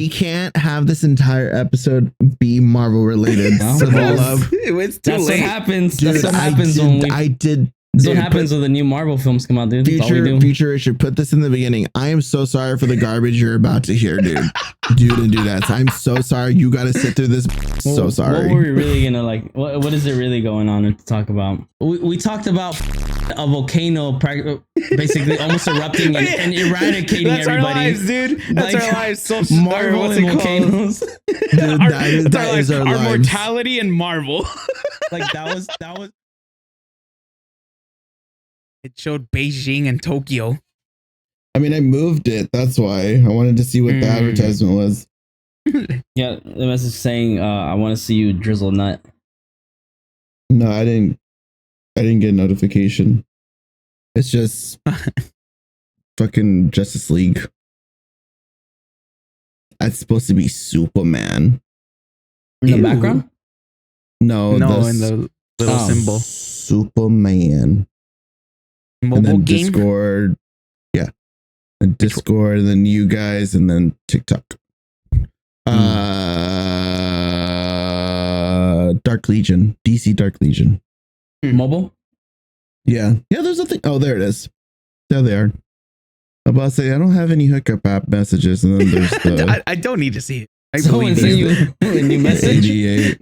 we can't have this entire episode be Marvel related. No, For the well, love. It's too That's late. what happens. Dude, That's what I happens did, when we. I did. That's what dude, happens when the new Marvel films come out, dude. That's all we do. Future Richard, put this in the beginning. I am so sorry for the garbage you're about to hear, dude. Dude and dudettes. I'm so sorry. You got to sit through this. So sorry. What were we really gonna like? What is it really going on to talk about? We talked about a volcano basically almost erupting and eradicating That's everybody. our lives, dude. That's Like, our lives. So Marvel what's and it called? volcanoes. Dude, that is our Our lives. mortality and Marvel. Like that was. It showed Beijing and Tokyo. I mean, I moved it. That's why I wanted to see what the advertisement was. Yeah, the message saying, "I want to see you drizzle nut." No, I didn't get a notification. It's just fucking Justice League. That's supposed to be Superman. In the Ew. background? No, in the little symbol. Superman. Mobile And then game. Discord. Yeah. And Discord, and then you guys, and then TikTok. Dark Legion. DC Dark Legion. Mobile? Yeah. Yeah, there's a thing. Oh, there it is. There they are. I'm about to say, I don't have any hookup app messages, and then there's the I don't need to see it. I Someone believe sent you. you a new message. 88.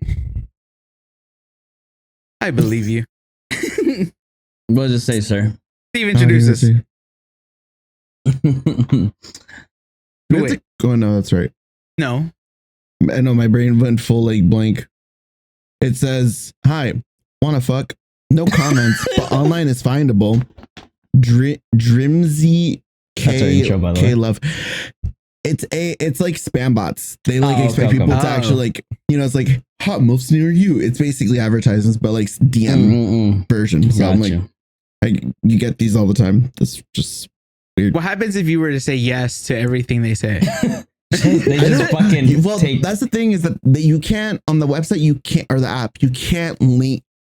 I believe you. What does it say, sir? Steve, introduce us. Wait. Oh, no, that's right. No. I know my brain went full like blank. It says, "Hi, wanna fuck? No comments, but online is findable. Drimsy That's our intro, by the way. K love." It's like spam bots. They like Oh, expect okay, people okay. to actually like, it's like hot moves near you. It's basically advertisements, but like DM version. So I'm Gotcha. like, you get these all the time. That's just weird. What happens if you were to say yes to everything they say? They just fucking take. That's the thing is that you can't on the website, you can't, or the app, you can't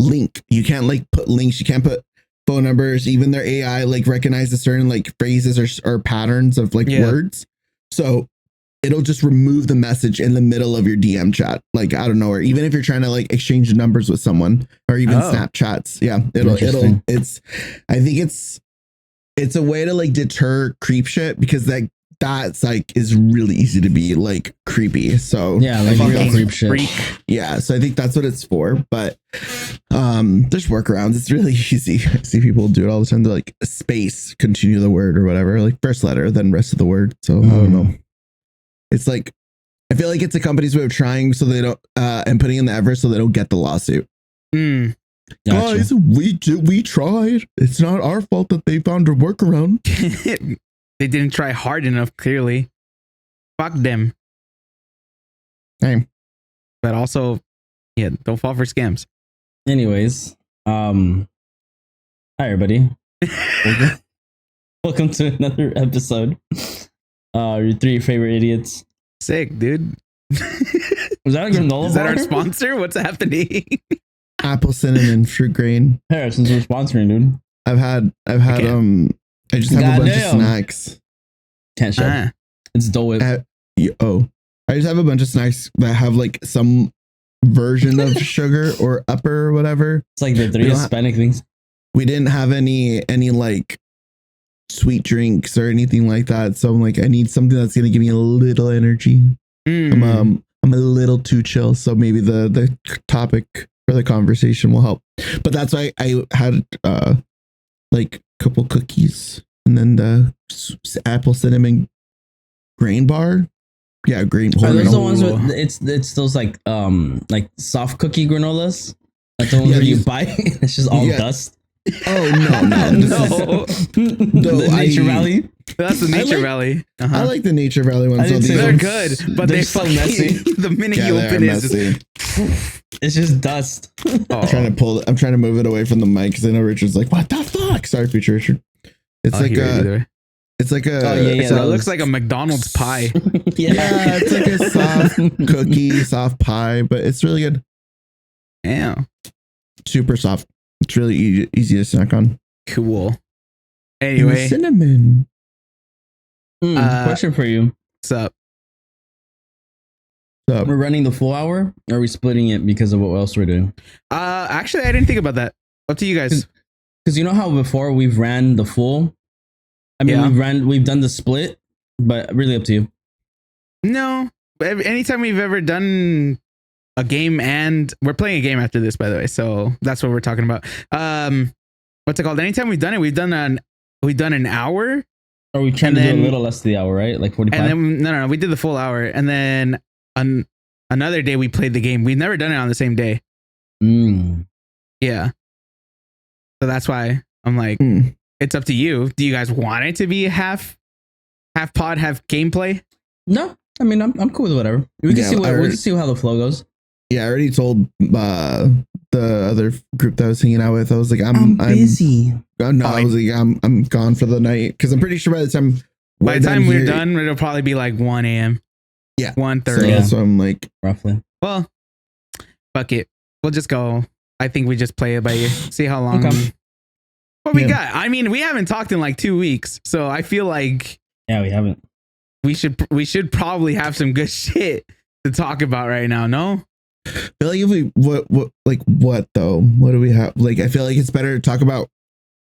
link. You can't like put links. You can't put phone numbers. Even their AI like recognizes certain like phrases or patterns of like words. So it'll just remove the message in the middle of your DM chat, like out of nowhere. Even if you're trying to like exchange numbers with someone or even Snapchats. Yeah, I think it's a way to like deter creep shit, because that's like is really easy to be like creepy. So Yeah, like real creep shit. Freak. yeah, so I think that's what it's for. But there's workarounds. It's really easy. I see people do it all the time. They're like space, continue the word or whatever, like first letter, then rest of the word. So I don't know. It's like, I feel like it's a company's way of trying so they don't and putting in the effort so they don't get the lawsuit. Gotcha. Guys, we tried. It's not our fault that they found a workaround. They didn't try hard enough, clearly. Fuck them. Hey. But also, don't fall for scams. Anyways, hi everybody. Welcome to another episode. Your three favorite idiots. Sick, dude. Was that a granola Is that bar? our sponsor? What's happening? Apple cinnamon fruit grain. Hey, since we're sponsoring, dude. I've had Okay. I just have a bunch of Goddamn. snacks. Can't show. It's Dole Whip. I just have a bunch of snacks that have like some version of sugar or upper or whatever. It's like the three Hispanic things. We didn't have any like sweet drinks or anything like that. So I'm like, I need something that's gonna give me a little energy. I'm a little too chill. So maybe the topic for the conversation will help. But that's why I had like a couple cookies and then the apple cinnamon grain bar. Yeah, grain. Are those the ones with it's those like soft cookie granolas? That's the ones where you bite. It's just all dust. Oh no. The Nature Valley. That's the Nature Valley. I like the Nature Valley ones. So They're good, but they're they so fucking messy. The minute you they're open it, messy. It's just dust. I'm trying to move it away from the mic because I know Richard's like, what the fuck? Sorry, future Richard. It's like it's like a So it looks like a McDonald's pie. Yeah, it's like a soft cookie, soft pie, but it's really good. Yeah. Super soft. It's really easy to snack on. Cool. And Anyway, cinnamon. Question for you. what's up? So We're running the full hour. Or are we splitting it because of what else we're doing? Actually, I didn't think about that. Up to you guys. Because you know how before we've ran the full. I mean, Yeah. we've done the split, but really up to you. No, anytime we've ever done a game, and we're playing a game after this, by the way, so that's what we're talking about. What's it called? Anytime we've done it, we've done an hour. Or we trying And to do then- a little less than the hour, right? Like 45. And then no, we did the full hour, and then another day we played the game. We've never done it on the same day. Yeah, so that's why I'm like, it's up to you. Do you guys want it to be half pod, half gameplay? No, I mean I'm cool with whatever. We can see how the flow goes. yeah, I already told the other group that I was hanging out with. I was like, I'm busy. No, I was like, I'm gone for the night because I'm pretty sure by the time we're done, it'll probably be like 1 a.m. Yeah, 1:30. So I'm like, roughly. Well, fuck it. We'll just go. I think we just play it by ear. See how long. Okay. What we got? I mean, we haven't talked in like 2 weeks, so I feel like Yeah, we haven't. we should probably have some good shit to talk about right now. No. I feel like if we what though? What do we have? Like, I feel like it's better to talk about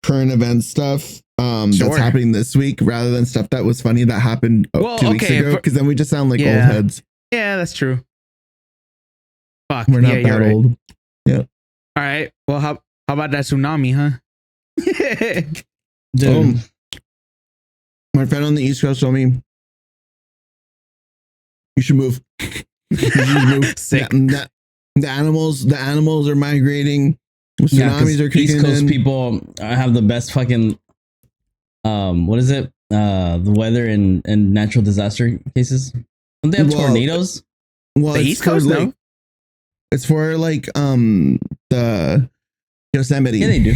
current event stuff that's happening this week rather than stuff that was funny that happened 2 weeks ago. Because then we just sound like old heads. Yeah, that's true. Fuck. We're not that old. Yeah. All right. Well, how about that tsunami, huh? Dude. My friend on the East Coast told me you should move. Sick. The animals are migrating. Tsunamis are kicking East Coast in. people have the best fucking what is it? The weather and natural disaster cases. Don't they have tornadoes? Well, the East Coast, no. It's for like the Yosemite. Yeah, they do.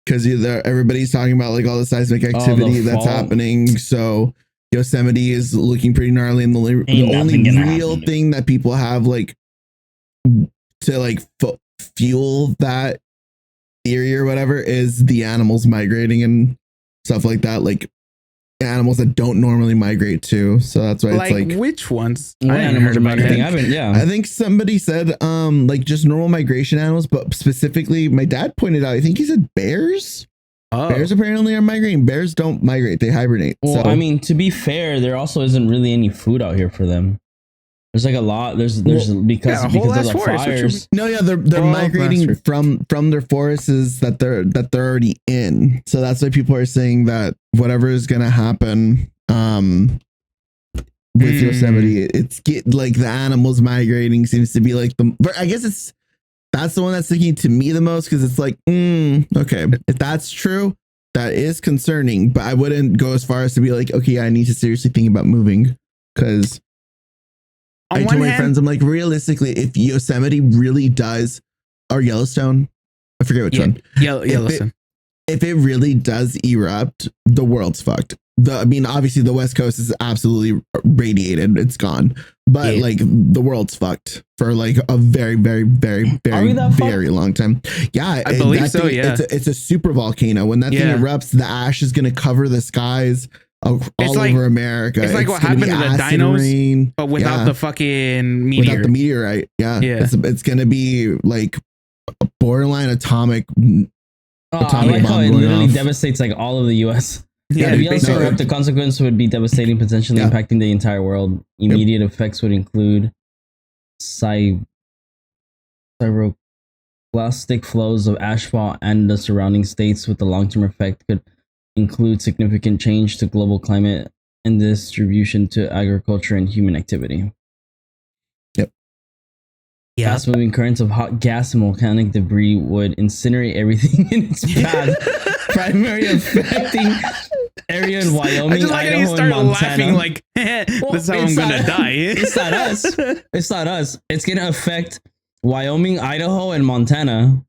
Because everybody's talking about like all the seismic activity that's happening. So Yosemite is looking pretty gnarly, and the only real thing that people have like to like fuel that theory or whatever is the animals migrating and stuff like that, like animals that don't normally migrate too. So that's why it's like which ones? What animals are migrating? I think somebody said like just normal migration animals, but specifically my dad pointed out, I think he said bears. Bears apparently are migrating. Bears don't migrate, they hibernate. Well, I mean, to be fair, there also isn't really any food out here for them. There's like a lot. There's because of the fires. No, yeah, they're migrating from their forests that they're already in. So that's why people are saying that whatever is gonna happen with Yosemite, it's like the animals migrating seems to be like I guess that's the one that's sticking to me the most, because it's like, okay, if that's true, that is concerning, but I wouldn't go as far as to be like, okay, I need to seriously think about moving, because I told my friends, I'm like, realistically, if Yosemite really does, or Yellowstone, I forget which one. Yellowstone. If it really does erupt, the world's fucked. I mean, obviously the West Coast is absolutely radiated. It's gone. But like the world's fucked for like a very, very, very, very, very long time. Yeah. I believe so. Yeah. It's a super volcano. When that thing erupts, the ash is going to cover the skies all over America. It's like what happened to the dinos, rain, but without the fucking meteor. Without the meteorite. Yeah. It's going to be like a borderline atomic bomb. I like how it literally devastates like all of the US. Yeah, if you also erupt, the consequence would be devastating, potentially impacting the entire world. Immediate effects would include pyroclastic flows of ashfall and the surrounding states, with the long-term effect could include significant change to global climate and distribution to agriculture and human activity. Fast-moving currents of hot gas and volcanic debris would incinerate everything in its path, primarily affecting area in Wyoming, Idaho, and Montana. Like, that's how I'm gonna die. It's not us. It's not us. It's gonna affect Wyoming, Idaho, and Montana.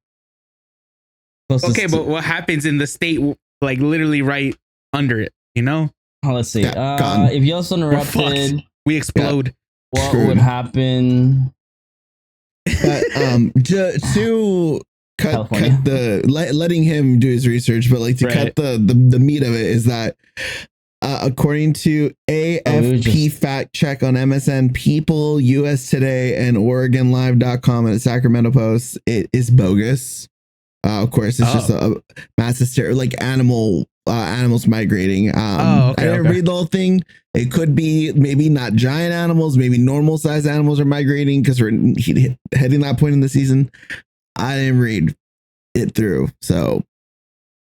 Okay, but what happens in the state, like literally right under it? You know? Oh, let's see. If Yellowstone erupted, we explode. What would happen? But to cut the letting him do his research, but like to cut the meat of it is that According to AFP fact check on MSN, People, US Today, and OregonLive.com and Sacramento Post, it is bogus. Of course, it's just a mass hysteria, like animals migrating. I didn't read the whole thing. It could be maybe not giant animals, maybe normal sized animals are migrating because we're heading that point in the season. I didn't read it through, so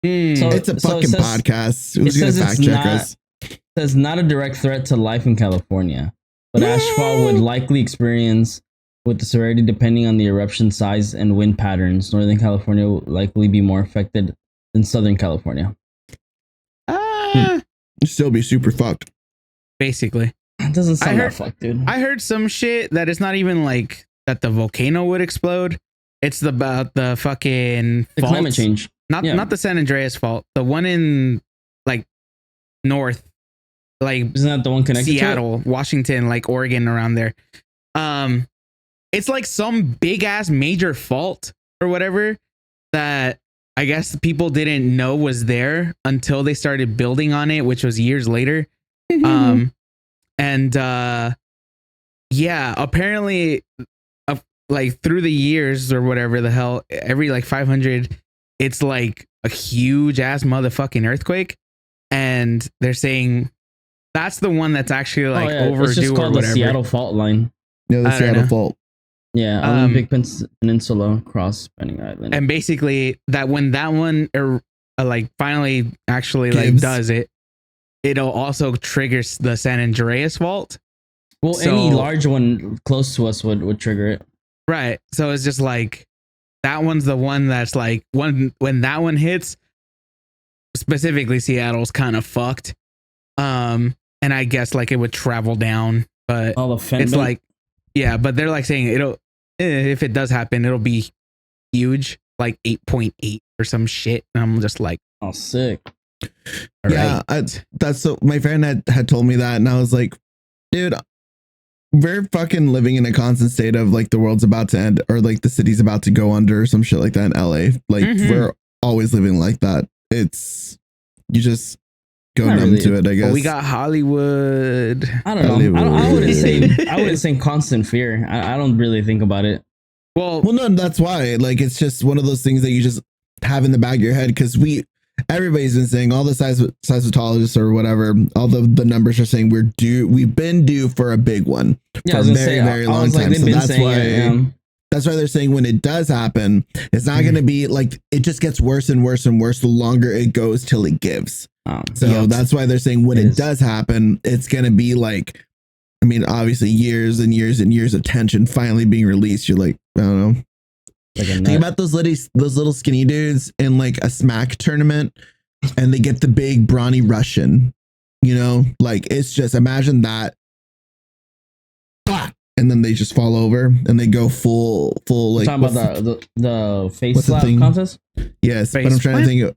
it's a fucking podcast. Who's gonna fact check us? It says not a direct threat to life in California, but ashfall would likely experience with the severity depending on the eruption size and wind patterns. Northern California will likely be more affected than Southern California. Still be super fucked. Basically. It doesn't sound that fucked, dude. I heard some shit that it's not even like that the volcano would explode. It's about the fucking the climate change. Not the San Andreas fault. The one in like north, like isn't that the one connected Seattle, to Washington, like Oregon, around there. It's like some big ass major fault or whatever that I guess people didn't know was there until they started building on it, which was years later. Apparently like through the years or whatever the hell, every like 500, it's like a huge ass motherfucking earthquake. And they're saying that's the one that's actually like overdue it's just called or whatever. The Seattle fault line. Yeah, the Seattle fault. Yeah, Olympic Peninsula cross spanning island. And basically that when that one like finally actually like does it, it'll also trigger the San Andreas fault. Well, so, any large one close to us would trigger it. Right. So it's just like that one's the one that's like when that one hits, specifically Seattle's kind of fucked. And I guess like it would travel down, but it's like, yeah, but they're like saying it'll, if it does happen, it'll be huge, like 8.8 or some shit. And I'm just like, oh, sick. Yeah, right. That's so my friend had told me that, and I was like, dude, we're fucking living in a constant state of like the world's about to end or like the city's about to go under or some shit like that in LA. Like we're always living like that. It's you just go numb to it, I guess. Well, we got Hollywood. I don't know. I wouldn't say constant fear. I don't really think about it. Well, no, that's why. Like, it's just one of those things that you just have in the back of your head because everybody's been saying, all the seismologists or whatever, all the numbers are saying we've been due for a big one for a very long time. So that's why they're saying when it does happen, it's not going to be like, it just gets worse and worse and worse the longer it goes till it gives. That's why they're saying when it does happen, it's going to be like, I mean, obviously years and years and years of tension finally being released. You're like, I don't know. Think about those little skinny dudes in like a smack tournament and they get the big brawny Russian, you know, like it's just imagine that. And then they just fall over and they go full like. You're talking about the face slap contest? Yes, but I'm trying to think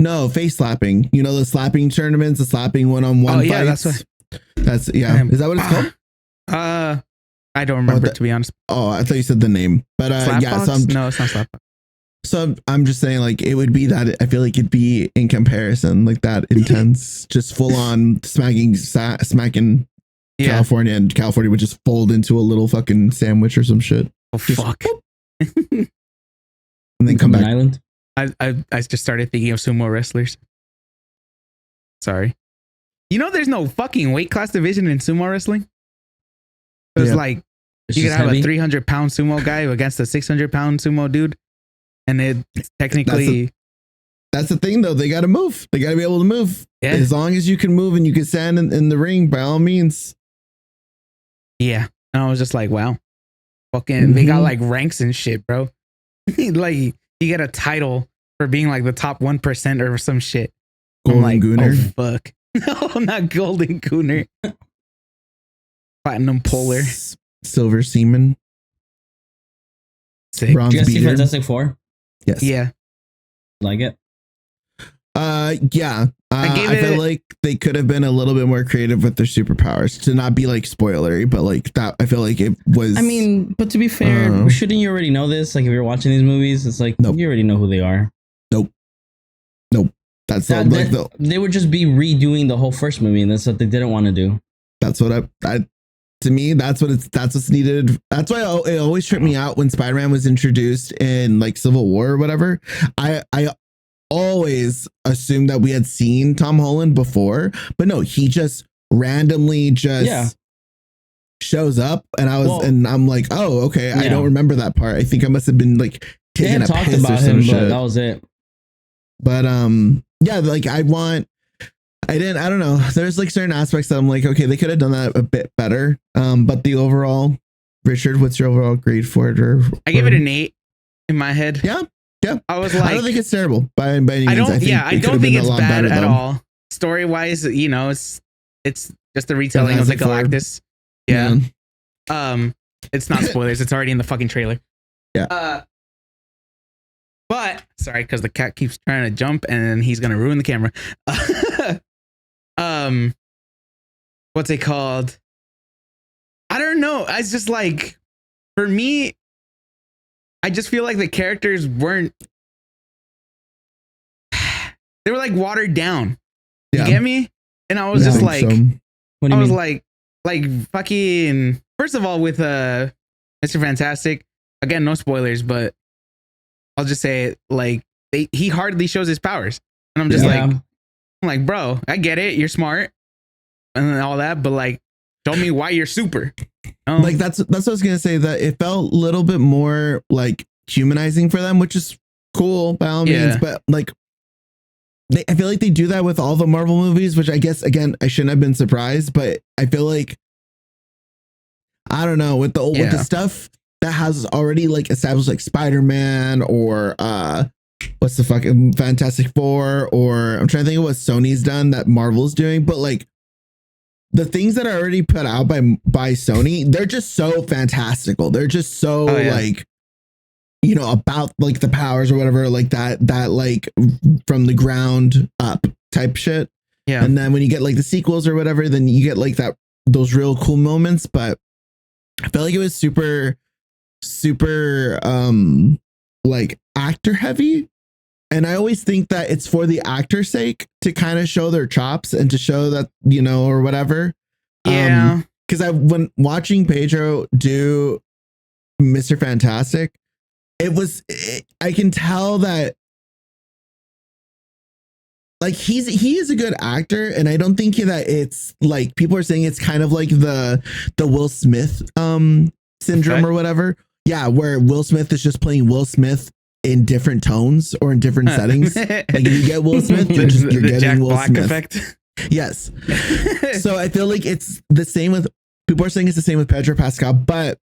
of face slapping. You know, the slapping tournaments, the slapping one-on-one fights. Yeah, that's Is that what it's called? I don't remember to be honest. Oh, I thought you said the name, but yeah. No, it's not slap. So I'm just saying, like, it would be that. I feel like it'd be in comparison, like that intense, just full on smacking. California, and California would just fold into a little fucking sandwich or some shit. Oh fuck! And then come back. Island. I just started thinking of sumo wrestlers. Sorry. You know, there's no fucking weight class division in sumo wrestling. It's like you could have a 300-pound sumo guy against a 600-pound sumo dude, and it technically. That's the thing, though. They got to move. They got to be able to move. Yeah. As long as you can move and you can stand in the ring, by all means. Yeah. And I was just like, wow. Fucking, they got like ranks and shit, bro. Like, you get a title for being like the top 1% or some shit. Golden Gooner. Oh, fuck. No, not Golden Gooner. Platinum Polar. Silver Seaman. Sick. Bronze Did you guys see Beater. Fantastic Four? Yes. Yeah. Like it? Yeah. I feel like they could have been a little bit more creative with their superpowers to not be like spoilery, but like that. I feel like it was. I mean, but to be fair, shouldn't you already know this? Like if you're watching these movies, it's like you already know who they are. Nope. That's they would just be redoing the whole first movie, and that's what they didn't want to do. That's what to me, that's what's needed. That's why it always tripped me out when Spider-Man was introduced in like Civil War or whatever. I always assumed that we had seen Tom Holland before, but no, he just randomly shows up, and I'm like, oh, okay, I don't remember that part. I think I must have been like taking a piss or some shit. But that was it. But yeah, like I don't know. There's like certain aspects that I'm like, okay, they could have done that a bit better. But the overall, Richard, what's your overall grade for it? I give it an 8 in my head. Yeah. I was like, I don't think it's terrible by any means. I don't think it's bad at all. Story wise, you know, it's just the retelling of the Galactus. Yeah. It's not spoilers. It's already in the fucking trailer. Yeah. But sorry, because the cat keeps trying to jump and he's gonna ruin the camera. What's it called? I don't know. It's just like, for me, I just feel like the characters weren't. They were like watered down. You get me? And I was just like, I was like fucking. First of all, with Mr. Fantastic, again, no spoilers, but I'll just say it, like he hardly shows his powers, and I'm just I'm like, bro, I get it, you're smart, and all that, but like, show me why you're super. Like that's what I was gonna say. That it felt a little bit more like humanizing for them, which is cool by all means, but like. I feel like they do that with all the Marvel movies, which I guess, again, I shouldn't have been surprised, but I feel like, I don't know, with the stuff that has already like established like Spider-Man or what's the fucking Fantastic Four, or I'm trying to think of what Sony's done that Marvel's doing, but like the things that are already put out by Sony, they're just so fantastical. They're just so like, you know, about like the powers or whatever, like that like from the ground up type shit. Yeah. And then when you get like the sequels or whatever, then you get like those real cool moments. But I felt like it was super like actor heavy. And I always think that it's for the actor's sake to kind of show their chops and to show that, you know, or whatever. Yeah. Because when watching Pedro do Mr. Fantastic, I can tell that like he is a good actor, and I don't think that it's like people are saying it's kind of like the Will Smith syndrome or whatever. Yeah, where Will Smith is just playing Will Smith in different tones or in different settings. Like if you get Will Smith, you're getting Jack Will Black Smith effect. Yes. So I feel like it's the same with people are saying it's the same with Pedro Pascal, but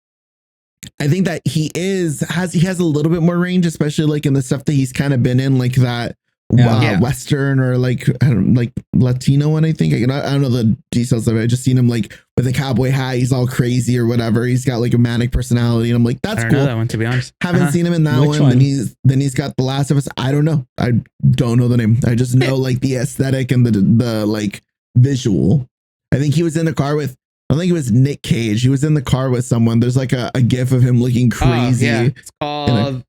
I think that he has a little bit more range, especially like in the stuff that he's kind of been in, like that Western or like like Latino one. I think I don't know the details of it. I just seen him like with a cowboy hat. He's all crazy or whatever. He's got like a manic personality, and I'm like, that's cool. Know that one, to be honest. Haven't seen him in that one. Then he's got The Last of Us. I don't know. I don't know the name. I just know like the aesthetic and the like visual. I think he was in the car with. I think it was Nick Cage. He was in the car with someone. There's like a gif of him looking crazy. It's called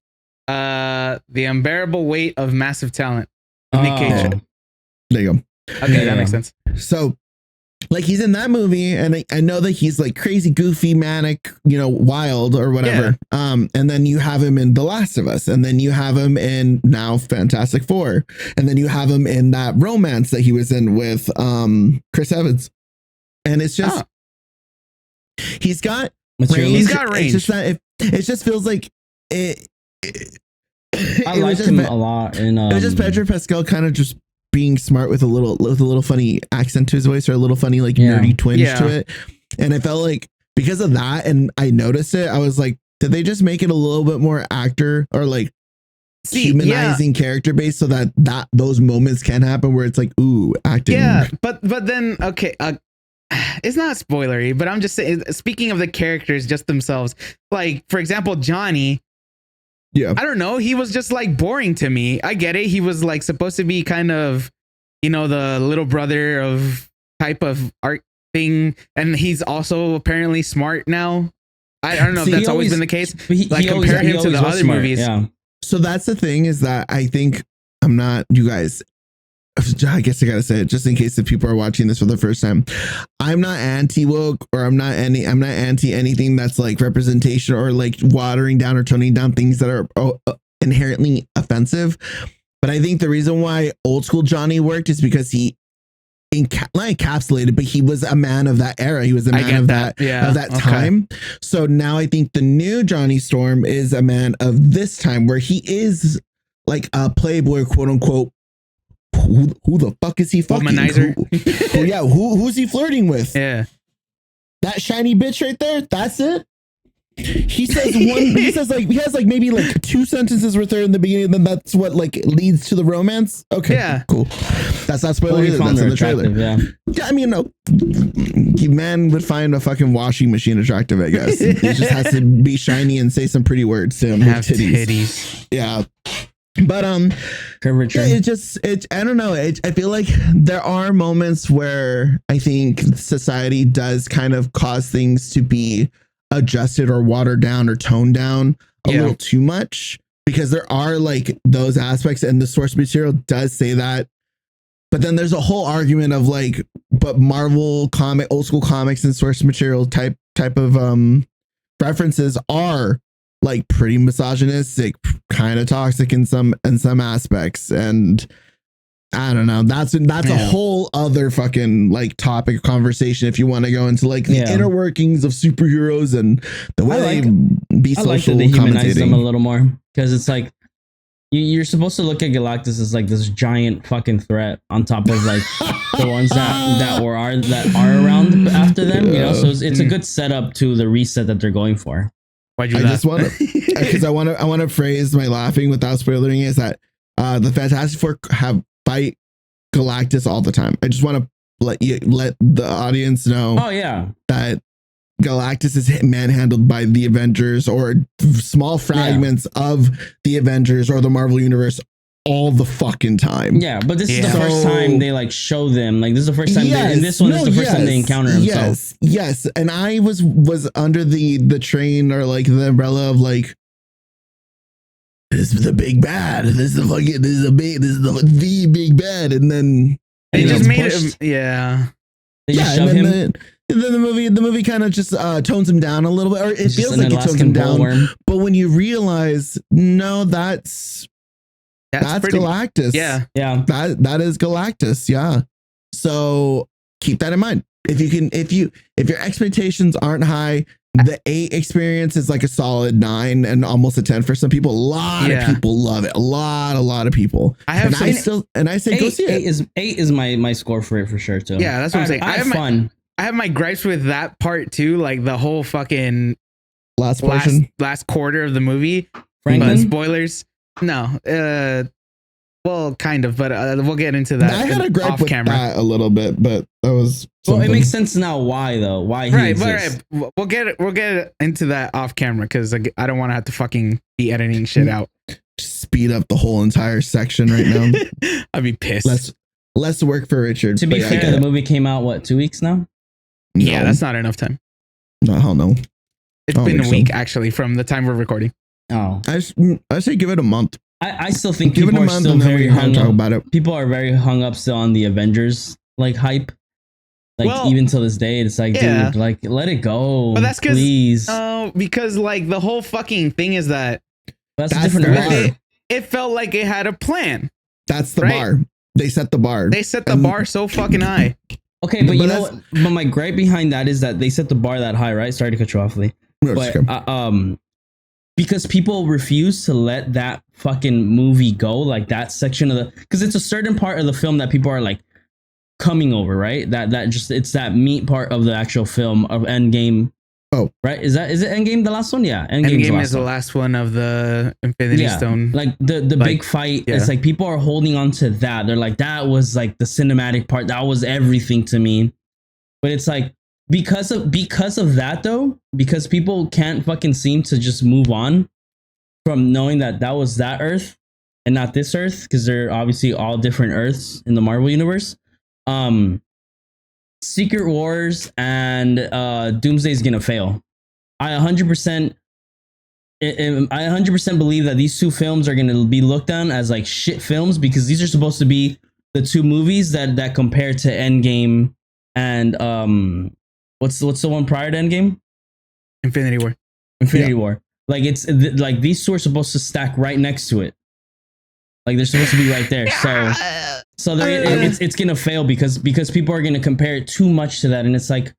The Unbearable Weight of Massive Talent. Nick Cage. There you go. Okay, that makes sense. So like he's in that movie, and I know that he's like crazy, goofy, manic, you know, wild or whatever. And then you have him in The Last of Us, and then you have him in now Fantastic Four, and then you have him in that romance that he was in with Chris Evans. And it's just he's got range. He's got range. It's just that it just feels like it. I liked him a lot. And it was just Pedro Pascal kind of just being smart with a little funny accent to his voice, or a little funny like nerdy twinge to it. And I felt like because of that, and I noticed it, I was like, did they just make it a little bit more actor or like humanizing character based, so that those moments can happen where it's like, ooh, acting. Yeah, but then okay. It's not spoilery, but I'm just saying, speaking of the characters just themselves, like, for example, Johnny, I don't know, he was just like boring to me. I get it. He was like supposed to be kind of, you know, the little brother of type of art thing. And he's also apparently smart now. I don't know if that's always been the case. Like compare him to the other movies. Yeah. So that's the thing, is that I think you guys, I guess I gotta say it just in case if people are watching this for the first time. I'm not anti woke, or I'm not anti anything that's like representation or like watering down or toning down things that are inherently offensive. But I think the reason why old school Johnny worked is because he not encapsulated, but he was a man of that era. He was a man of that time. So now I think the new Johnny Storm is a man of this time, where he is like a playboy, quote unquote. Who the fuck is he fucking? Womanizer. Who's he flirting with? Yeah, that shiny bitch right there. That's it. He says he has like maybe like 2 sentences worth there in the beginning, and then that's what like leads to the romance. Okay, yeah, cool. That's not spoiler either. That's in the trailer. Yeah, I mean, no, man would find a fucking washing machine attractive, I guess. He just has to be shiny and say some pretty words to him. Have titties. Yeah. But curvature. I don't know. I feel like there are moments where I think society does kind of cause things to be adjusted or watered down or toned down a little too much, because there are like those aspects, and the source material does say that. But then there's a whole argument of like, but Marvel old school comics and source material type of references are like pretty misogynistic, kind of toxic in some aspects. And I don't know. That's a whole other fucking like topic of conversation if you want to go into like the inner workings of superheroes and the way they be social they humanize them a commentating. little more, because it's like you're supposed to look at Galactus as like this giant fucking threat on top of like the ones that are around after them, you know. So it's a good setup to the reset that they're going for. Why'd you I laugh? just want to, because I want to phrase my laughing without spoiling, is that the Fantastic Four fight Galactus all the time. I just want to let the audience know. Oh yeah, that Galactus is manhandled by the Avengers or small fragments of the Avengers or the Marvel Universe all the fucking time. Yeah, but this is the first time they like show them. Like this is the first time, and this one is the first time they encounter him. Yes, and I was under the train or like the umbrella of like, this is the big bad. This is the big bad, and then they just made pushed. it. Yeah, they just shove him. Then the movie kind of just tones him down a little bit, or it feels like it tones him down. But when you realize, no, that's Galactus. Yeah. That is Galactus. Yeah. So keep that in mind. If your expectations aren't high, the 8 experience is like a solid 9 and almost a 10 for some people. A lot of people love it. A lot of people. I say go see it. 8 is my score for it for sure too. Yeah, that's what I'm saying. I have fun. I have my gripes with that part too, like the whole fucking last quarter of the movie. Franklin? But spoilers. No, well, kind of, but we'll get into that. I had a gripe with that a little bit, but that was something. Well, it makes sense now why though. Why he exists. Right. We'll get into that off camera, because I don't want to have to fucking be editing shit out. Speed up the whole entire section right now. I'd be pissed. Less work for Richard. To be fair, the movie came out 2 weeks now. No. Yeah, that's not enough time. No, hell no. It's been a week actually from the time we're recording. Oh, I say give it a month. I still think people are still very hung up about it. People are very hung up still on the Avengers like hype. Like even till this day, it's like, dude, like let it go. But that's please. Because like the whole fucking thing is that that's a different bar. It felt like it had a plan. That's the bar. They set the bar. They set the bar so fucking high. Okay, but you know what? But my gripe behind that is that they set the bar that high, right? Sorry to cut you off, Lee. No, but because people refuse to let that fucking movie go, like that section of the, because it's a certain part of the film that people are like coming over, right? That just it's that meat part of the actual film of Endgame. Oh, right. Is it Endgame the last one? Yeah, Endgame is the last one of the Infinity Stone. Like the big fight. Yeah. It's like people are holding on to that. They're like, that was like the cinematic part. That was everything to me. But it's like because of that though, because people can't fucking seem to just move on from knowing that was that Earth and not this Earth, because they're obviously all different Earths in the Marvel universe. Secret Wars and Doomsday is gonna fail. I 100% believe that these two films are gonna be looked on as like shit films, because these are supposed to be the two movies that compare to Endgame and what's the one prior to Endgame? Infinity War. Infinity War. Like like these two are supposed to stack right next to it. Like they're supposed to be right there. So it's gonna fail because people are gonna compare it too much to that, and it's like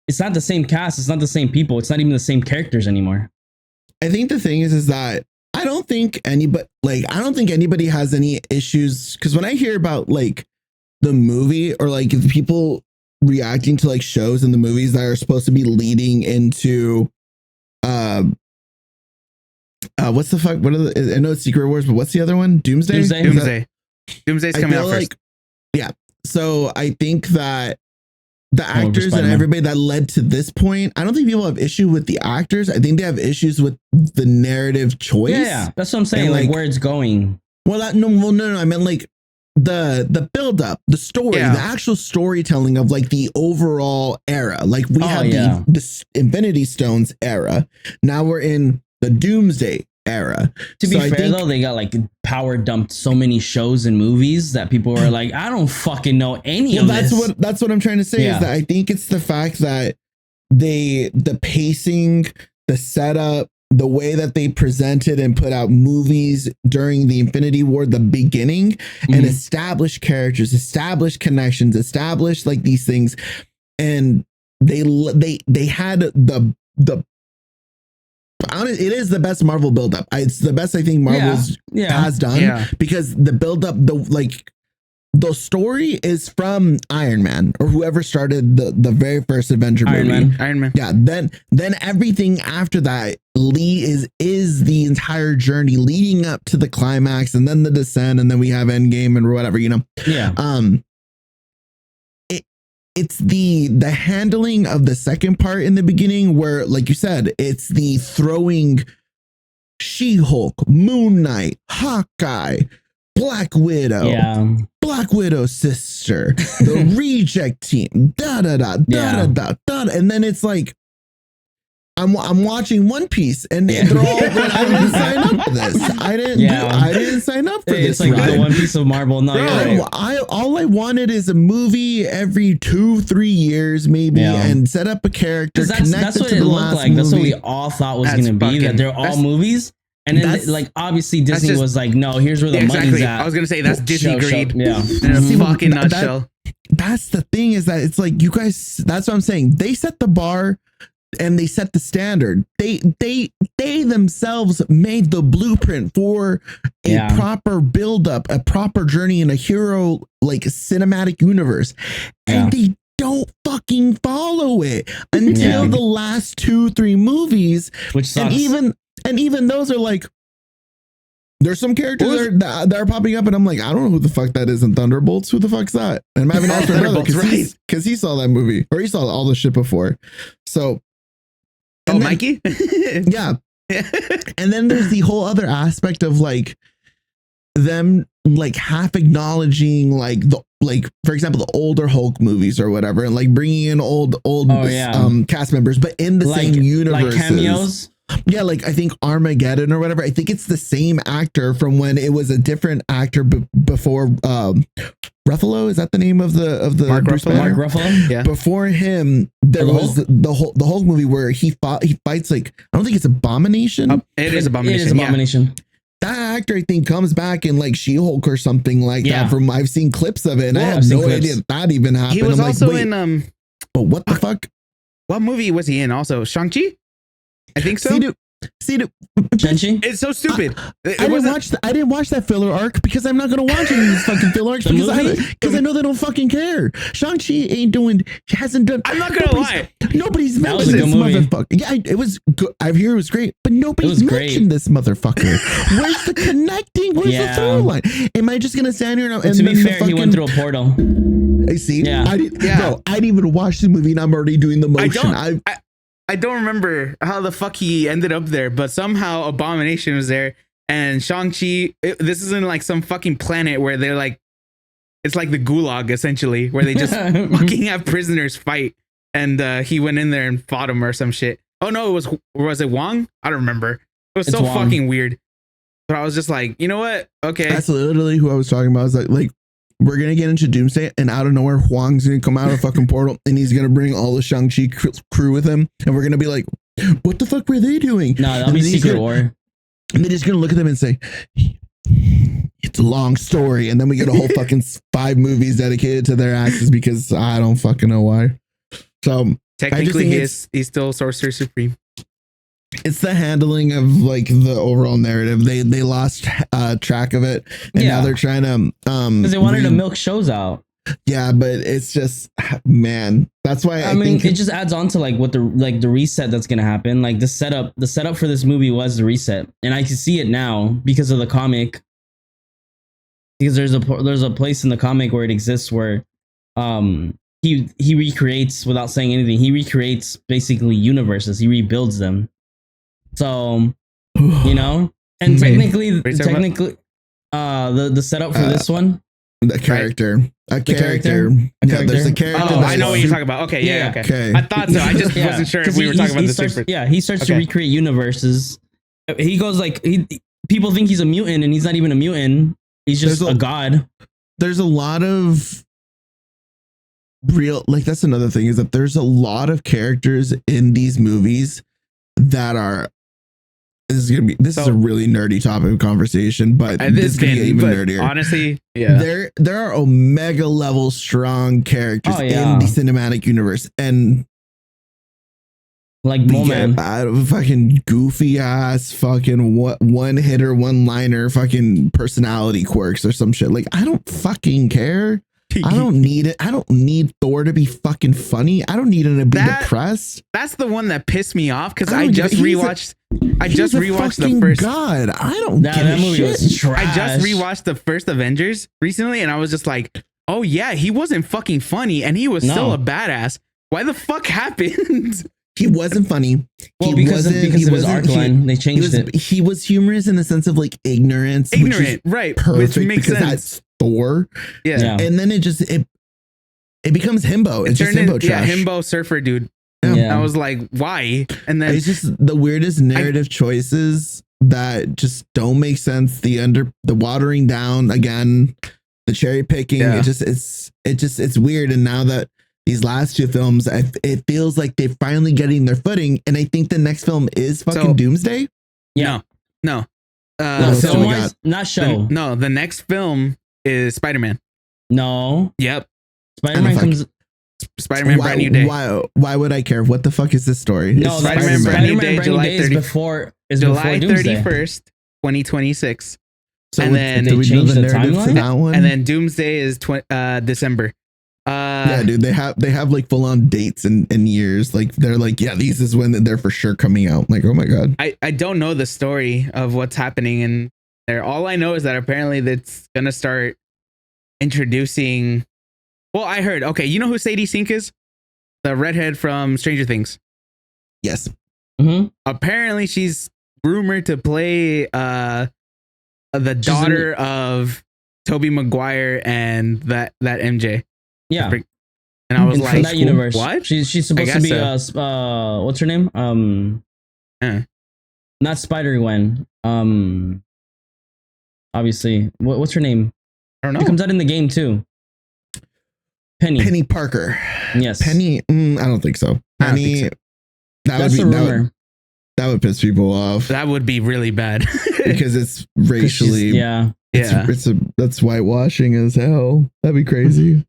it's not the same cast, it's not the same people, it's not even the same characters anymore. I think the thing is that I don't think anybody has any issues, because when I hear about like the movie or like people reacting to like shows in the movies that are supposed to be leading into what's the fuck? What are the? I know it's Secret Wars, but what's the other one? Doomsday's coming out first. Yeah. So I think that the actors and everybody that led to this point, I don't think people have issue with the actors. I think they have issues with the narrative choice. Yeah, that's what I'm saying. Like where it's going. Well, no. I meant like the build up, the story, the actual storytelling of like the overall era. Like we have the Infinity Stones era. Now we're in the Doomsday era. To be fair though, they got like power dumped so many shows and movies that people are like, I don't fucking know any of this. That's what I'm trying to say is that I think it's the fact that the pacing, the setup, the way that they presented and put out movies during the Infinity War, the beginning, and established characters, established connections, established like these things, and they had the it is the best Marvel buildup. It's the best I think Marvel's has done because the buildup, the story is from Iron Man or whoever started the very first Avenger movie. Iron Man. Yeah. Then everything after that is the entire journey leading up to the climax, and then the descent, and then we have Endgame and whatever, you know. Yeah. It's the handling of the second part in the beginning where, like you said, it's the throwing She-Hulk, Moon Knight, Hawkeye, Black Widow, Black Widow's sister, the Reject Team, and then it's like I'm watching One Piece and they're all I didn't sign up for this. I didn't sign up for this. It's like the One Piece of Marvel. No, all I wanted is a movie every 2-3 years maybe and set up a character. That's what it looked like. That's what we all thought was going to be. That they're all movies. And then, like, obviously, Disney was like, "No, here's where the money's at." I was gonna say that's Disney greed. Yeah, in a fucking nutshell. That's the thing is that it's like you guys. That's what I'm saying. They set the bar, and they set the standard. They themselves made the blueprint for a proper buildup, a proper journey in a hero like cinematic universe, and they don't fucking follow it until the last 2-3 movies, which sucks. And even those are like, there's some characters that are popping up, and I'm like, I don't know who the fuck that is in Thunderbolts. Who the fuck's that? And I'm having asked my brother because he saw that movie, or he saw all the shit before. So, Mikey, yeah. And then there's the whole other aspect of like them like half acknowledging like for example the older Hulk movies or whatever, and like bringing in old cast members, but in the same universe, like cameos. Yeah, like I think Armageddon or whatever. I think it's the same actor from when it was a different actor before Ruffalo. Is that the name of the Mark Ruffalo? Yeah. Before him, there was the Hulk movie where he fights like, I don't think it's Abomination. It is Abomination. It is Abomination. That actor I think comes back in like She-Hulk or something like that. From I've seen clips of it, and I have no idea that even happened. He was also in but what the fuck? What movie was he in? Also Shang-Chi. I think so. It's so stupid. I didn't watch that filler arc because I'm not gonna watch any of these fucking filler arcs because I know they don't fucking care. Shang-Chi hasn't done. I'm not gonna lie. Nobody's mentioned this motherfucker. Yeah, it was good. I hear it was great, but nobody's mentioned this motherfucker. Where's the connecting? Where's the through line? Am I just gonna stand here and to be fair, he went through a portal. I see. Bro, I didn't even watch the movie and I'm already doing the motion. I don't remember how the fuck he ended up there, but somehow Abomination was there, and Shang-Chi, this isn't like some fucking planet where they're like, it's like the Gulag essentially, where they just fucking have prisoners fight, and he went in there and fought him or some shit. Oh no, was it Wong? I don't remember. It was so fucking weird. But I was just like, you know what? Okay. That's literally who I was talking about. I was like we're gonna get into Doomsday, and out of nowhere, Huang's gonna come out of a fucking portal, and he's gonna bring all the Shang-Chi crew with him, and we're gonna be like, what the fuck were they doing? No, that'll be Secret War. And they're just gonna look at them and say, it's a long story, and then we get a whole fucking 5 movies dedicated to their asses because I don't fucking know why. So technically, he's still Sorcerer Supreme. It's the handling of like the overall narrative. They lost track of it, and now they're trying to because they wanted to milk shows out. Yeah, but it's just, man, that's why I mean it just adds on to like what the reset that's gonna happen. Like the setup for this movie was the reset, and I can see it now because of the comic. Because there's a place in the comic where it exists where he recreates, without saying anything, he recreates basically universes. He rebuilds them. So, you know, and technically, the setup for this one, the character, right? a character. There's a character. Oh, I know what you're talking about. Okay, yeah, okay. I thought so. I just wasn't sure if we were talking about the same. Yeah, he starts to recreate universes. He goes like people think he's a mutant, and he's not even a mutant. He's just a god. There's a lot of real, like that's another thing, is that there's a lot of characters in these movies that are. This is a really nerdy topic of conversation, but this is gonna get even nerdier. Honestly, yeah, there are Omega level strong characters in the cinematic universe, and like Moman, fucking goofy ass, fucking one hitter, one liner, fucking personality quirks or some shit. Like I don't fucking care. I don't need it. I don't need Thor to be fucking funny. I don't need him to be depressed. That's the one that pissed me off because I just rewatched. I just rewatched the first. God, I don't. That movie was trash. I just rewatched the first Avengers recently, and I was just like, "Oh yeah, he wasn't fucking funny, and he was still a badass. Why the fuck happened?" He wasn't funny. Well, because of his arc line, they changed it. He was humorous in the sense of like ignorance, right? Perfect, which makes because sense. That's Thor. Yeah. And then it becomes himbo. It's just himbo trash. Yeah, himbo surfer dude. Yeah. I was like, why? And then it's just the weirdest narrative choices that just don't make sense. The watering down again, the cherry picking. Yeah. It's weird. And now that these last 2 films, it feels like they're finally getting their footing. And I think the next film is fucking Doomsday. Yeah. No. Not show. The next film is Spider-Man. No. Yep. Spider-Man comes. Spider-Man Brand New Day. Why would I care? What the fuck is this story? No, Spider-Man Brand New Day, July 31st, 2026. So and then they change the timeline for that one? And then Doomsday is December. Yeah, dude, they have like full on dates and years. Like they're like, yeah, these is when they're for sure coming out. I'm like, oh my god. I don't know the story of what's happening in there. All I know is that apparently that's gonna start introducing. Well, I heard. Okay, you know who Sadie Sink is? The redhead from Stranger Things. Yes. Mm-hmm. Apparently, she's rumored to play the daughter of Tobey Maguire and that MJ. Yeah. And I was like, that universe. What? She's supposed to be what's her name? Not Spider-Gwen. Obviously. What's her name? I don't know. She comes out in the game too. Penny Parker. Yes. Penny. I don't think so. Penny. That's a rumor. That would piss people off. That would be really bad because it's racially. That's whitewashing as hell. That'd be crazy.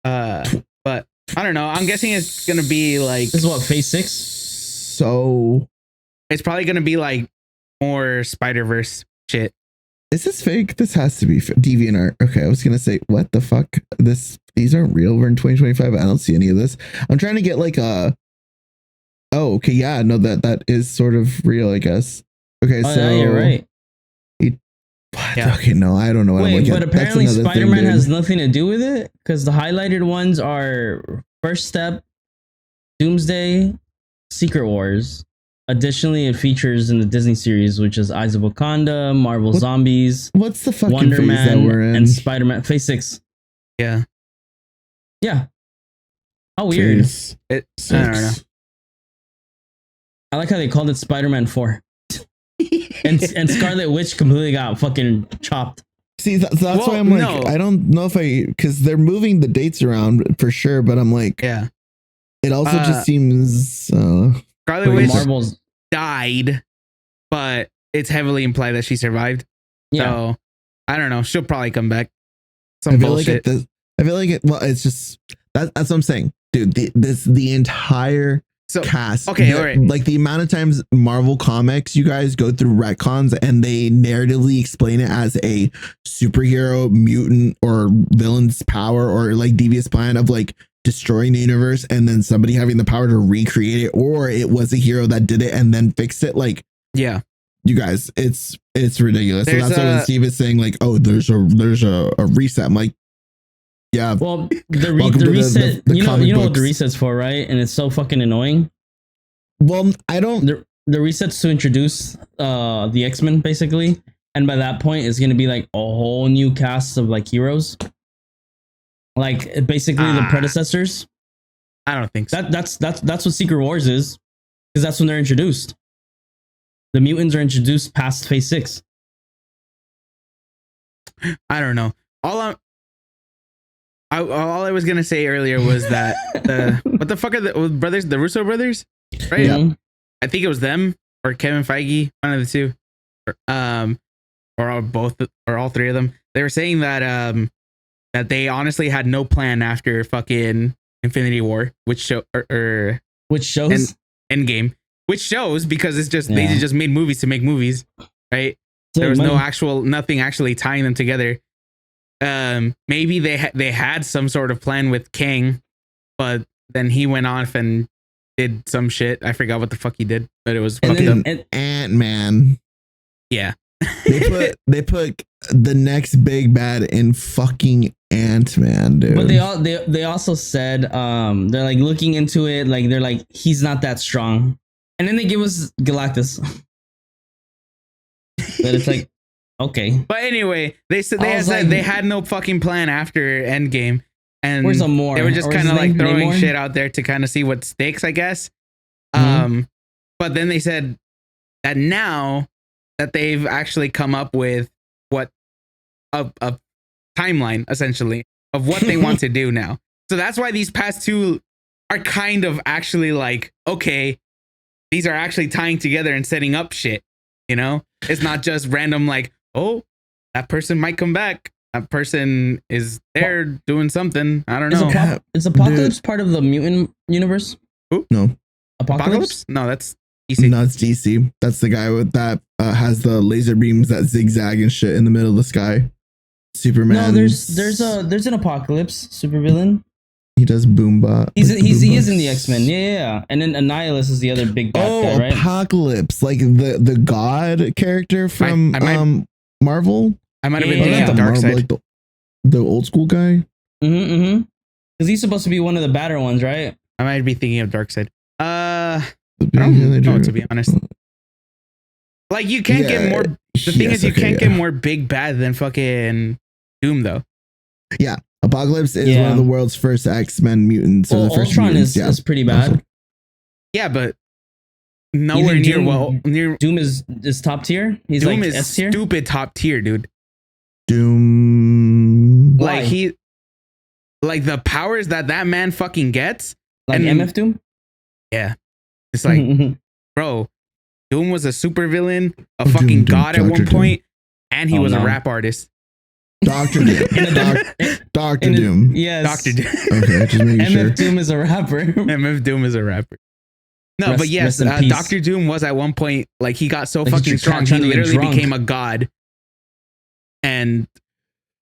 But I don't know. I'm guessing it's gonna be like. This is what, phase 6? So it's probably gonna be like more Spider-Verse shit. Is this fake? This has to be DeviantArt. Okay, I was gonna say, what the fuck? These aren't real. We're in 2025. I don't see any of this. I'm trying to get like a. Oh, okay, yeah, no, that is sort of real, I guess. Okay, so yeah, you're right. Yeah. Okay, no, I don't know what I'm looking at. But apparently Spider-Man has nothing to do with it because the highlighted ones are First Step, Doomsday, Secret Wars. Additionally, it features in the Disney series, which is Eyes of Wakanda, Marvel Zombies. What's the fucking Wonder phase Man that we're in? And Spider-Man phase 6. Yeah. Yeah. How weird. I don't know. I like how they called it Spider-Man 4. and Scarlet Witch completely got fucking chopped. See, that's why I'm like, I don't know if because they're moving the dates around for sure, but I'm like, yeah. It also just seems Scarlet Witch Marvel's died, but it's heavily implied that she survived. Yeah. So I don't know. She'll probably come back. Some bullshit. I feel like it. Well, it's just that's what I'm saying, dude. The entire cast. Okay, all right. Like the amount of times Marvel comics, you guys go through retcons and they narratively explain it as a superhero, mutant, or villain's power, or like devious plan of like destroying the universe, and then somebody having the power to recreate it, or it was a hero that did it and then fixed it. Like, yeah, you guys, it's ridiculous. So that's why Steve is saying like, oh, there's a reset. I'm like, yeah. Well, the reset, you know what the reset's for, right? And it's so fucking annoying. Well, I don't. The reset's to introduce the X-Men basically, and by that point, it's gonna be like a whole new cast of like heroes. Like basically the predecessors. I don't think so. That's what Secret Wars is, because that's when they're introduced. The mutants are introduced past Phase 6. I don't know. All I was gonna say earlier was that what the fuck are the brothers, the Russo brothers, right? Yeah. I think it was them or Kevin Feige, one of the two, or both, or all three of them. They were saying that that they honestly had no plan after fucking Infinity War, which shows Endgame, which shows because it's just they just made movies to make movies, right? There was nothing actually tying them together. Maybe they had some sort of plan with Kang, but then he went off and did some shit. I forgot what the fuck he did, but it was fucked up. Ant-Man. Yeah. they put the next big bad in fucking Ant-Man, dude. But they also said they're like looking into it, like they're like, he's not that strong. And then they give us Galactus. But it's like, okay. But anyway, they said they had no fucking plan after Endgame. And where's some more? They were just kind of like throwing shit out there to kind of see what sticks, I guess. Mm-hmm. But then they said that now that they've actually come up with what a timeline essentially of what they want to do now. So that's why these past two are kind of actually like, okay, these are actually tying together and setting up shit. You know, it's not just random like, oh, that person might come back. That person is there doing something. I don't know. Is Apocalypse part of the mutant universe? Who? No. Apocalypse? No, that's DC. No, it's DC. That's the guy with that has the laser beams that zigzag and shit in the middle of the sky. Superman. No, there's an Apocalypse supervillain. He does Boombot. He is in the X-Men. Yeah. And then Annihilus is the other big bad guy, right? Apocalypse, like the god character from Marvel. I might have been thinking of Darkseid, like the old school guy. Because he's supposed to be one of the badder ones, right? I might be thinking of Darkseid. I don't know, to be honest. Like you can't get more. The thing is, you can't get more big bad than fucking Doom, though. Yeah. Apocalypse is one of the world's first X-Men mutants. So the first Ultron is pretty bad. Yeah, but nowhere near Doom is top tier. He's Doom like is S-tier? stupid top tier, dude. Doom. Like like the powers that man fucking gets. Like MF Doom? Yeah. It's like, bro, Doom was a super villain, a fucking god at one point, and he was a rap artist. Dr. Doom. Dr. Doom. Yes. Dr. Doom. Okay, just making sure. MF Doom is a rapper. MF Doom is a rapper. No, but yes, Dr. Doom was at one point, like he got so fucking strong, he literally became a god. And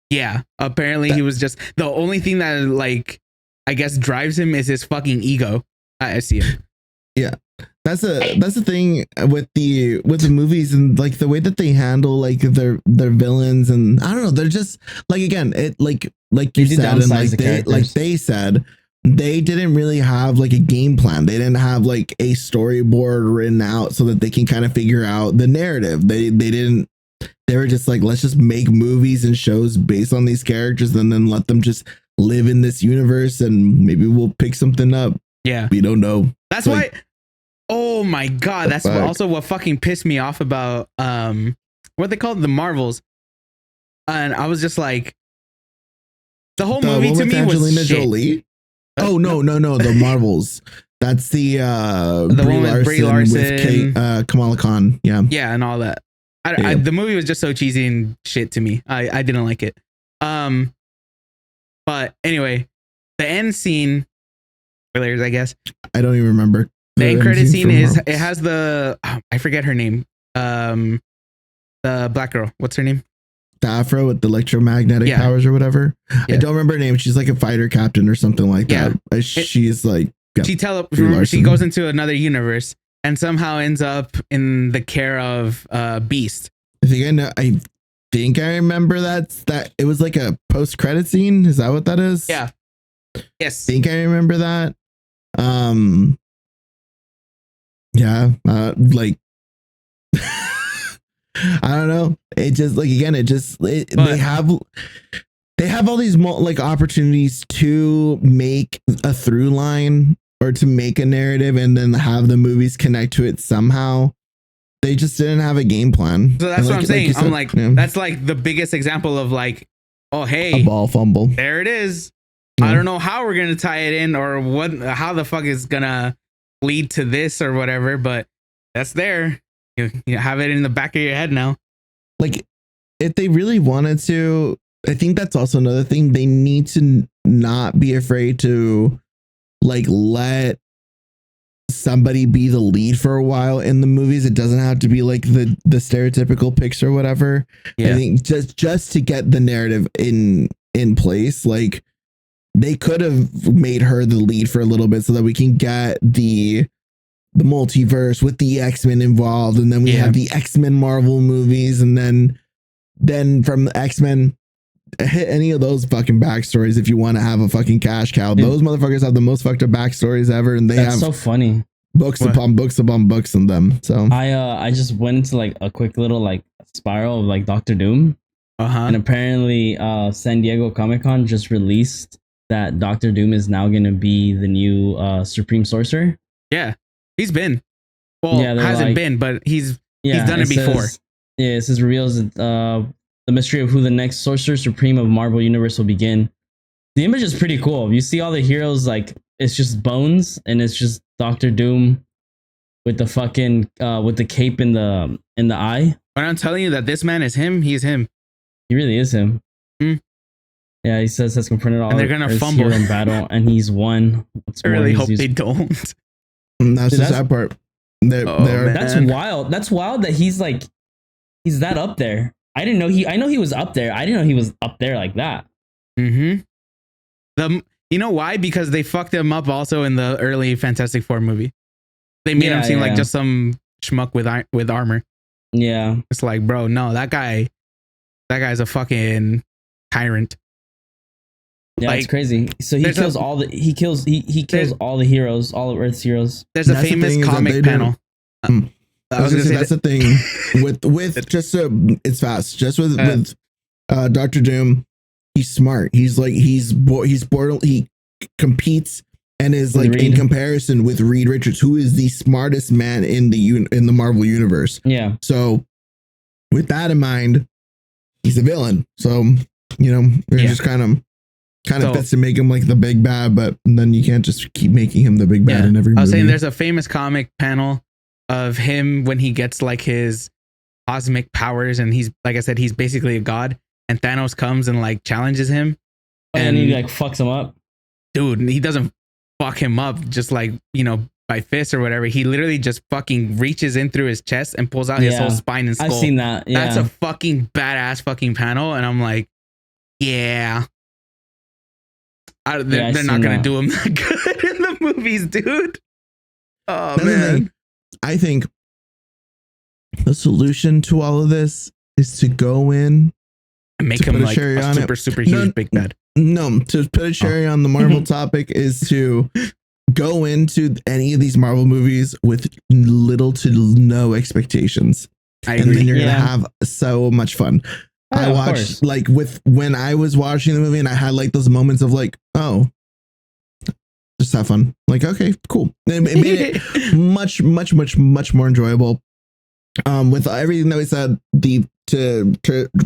yeah, apparently he was just, the only thing that like, I guess drives him is his fucking ego. I see him. Yeah. That's the thing with the movies and like the way that they handle like their villains, and I don't know, they're just like, again, it like you said, and they said they didn't really have like a game plan. They didn't have like a storyboard written out so that they can kind of figure out the narrative. They were just like, let's just make movies and shows based on these characters and then let them just live in this universe and maybe we'll pick something up. Yeah. We don't know. That's like, why. Oh my God. That's also what fucking pissed me off about what they call the Marvels. and I was just like, the whole The movie one to with me was Angelina shit. Jolie. Oh no, the Marvels. That's the one with Brie Larson with Kate, Kamala Khan. Yeah, yeah, and all that. The movie was just so cheesy and shit to me. I didn't like it. But anyway, the end scene, spoilers, I guess. I don't even remember. The end credit scene is Marvels. It has the I forget her name. The black girl. What's her name? The Afro with the electromagnetic powers or whatever. Yeah. I don't remember her name. She's like a fighter captain or something like that. She's like she goes into another universe and somehow ends up in the care of Beast. I think I remember that it was like a post credit scene. Is that what that is? Yeah. Yes. I think I remember that. Yeah. Like I don't know. It just like again. They have all these like opportunities to make a through line or to make a narrative and then have the movies connect to it somehow. They just didn't have a game plan. So that's what I'm saying. I'm like, that's like the biggest example of like, oh hey, a ball fumble. There it is. I don't know how we're gonna tie it in or how the fuck is gonna lead to this or whatever, but that's there. You have it in the back of your head now. Like, if they really wanted to, I think that's also another thing. They need to not be afraid to like let somebody be the lead for a while in the movies. It doesn't have to be like the stereotypical picks or whatever. I think just to get the narrative in place, like they could have made her the lead for a little bit so that we can get the multiverse with the X-Men involved, and then we have the X-Men Marvel movies, and then from the X-Men, hit any of those fucking backstories if you want to have a fucking cash cow. Those motherfuckers have the most fucked up backstories ever, and that's so funny. Books upon books upon books in them. So I just went into like a quick little like spiral of like Doctor Doom, and apparently San Diego Comic-Con just released that Doctor Doom is now going to be the new Supreme Sorcerer. Yeah. He's been. Well, hasn't like, been, but he's done it before. It says reveals the mystery of who the next Sorcerer Supreme of Marvel Universe will begin. The image is pretty cool. You see all the heroes, like it's just bones, and it's just Doctor Doom with the fucking with the cape in the eye. But I'm telling you that this man is him. He's him. He really is him. Yeah, he says has confronted all. And they're gonna fumble in battle, and he's won. I really hope they don't. That's the sad part. That's wild. That's wild that he's that up there. I didn't know I know he was up there. I didn't know he was up there like that. You know why? Because they fucked him up also in the early Fantastic Four movie. They made him seem like just some schmuck with armor. Yeah. It's like, bro, no, that guy's a fucking tyrant. Yeah, like, it's crazy. So he kills all the all the heroes, all of Earth's heroes. There's a famous comic panel. That's the thing with just it's fast. Just with Doctor Doom, he's smart. He's like he's bored. He competes and is like in comparison with Reed Richards, who is the smartest man in the Marvel universe. Yeah. So with that in mind, he's a villain. So just kind of fits to make him like the big bad, but then you can't just keep making him the big bad in every movie. I was saying there's a famous comic panel of him when he gets like his cosmic powers, and he's like I said, he's basically a god, and Thanos comes and like challenges him, and he like fucks him up. Dude, he doesn't fuck him up just like by fist or whatever. He literally just fucking reaches in through his chest and pulls out his whole spine and skull. I've seen that. Yeah. That's a fucking badass fucking panel, and I'm like, yeah. They're not gonna do him that good in the movies, dude. Oh man. I think the solution to all of this is to go in and make him like a super huge big bad. No, to put a cherry on the Marvel topic is to go into any of these Marvel movies with little to no expectations. And then you're gonna have so much fun. I watched like when I was watching the movie and I had like those moments of like, oh, just have fun. Like, okay, cool. It made it much more enjoyable. With everything that we said, to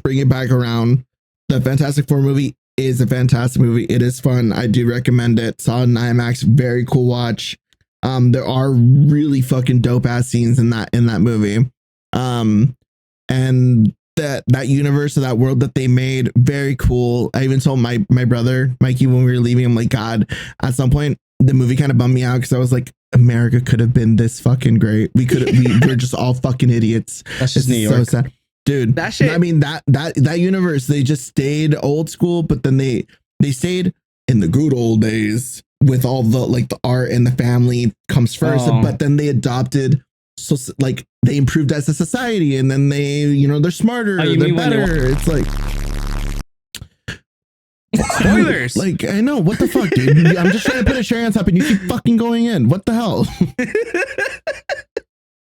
bring it back around, the Fantastic Four movie is a fantastic movie. It is fun. I do recommend it. Saw it in IMAX. Very cool watch. There are really fucking dope ass scenes in that movie. And that universe of that world that they made, very cool. I even told my brother Mikey when we were leaving, I'm like, God, at some point the movie kind of bummed me out because I was like, America could have been this fucking great. We're just all fucking idiots. That's just New York. So sad. Dude, That shit. I mean, that universe, they just stayed old school, but then they stayed in the good old days with all the like the art and the family comes first, but then they adopted, so like they improved as a society, and then they, they're smarter, they're better. It's like spoilers. Like, I know, what the fuck, dude. I'm just trying to put a cherry on top and you keep fucking going in. What the hell?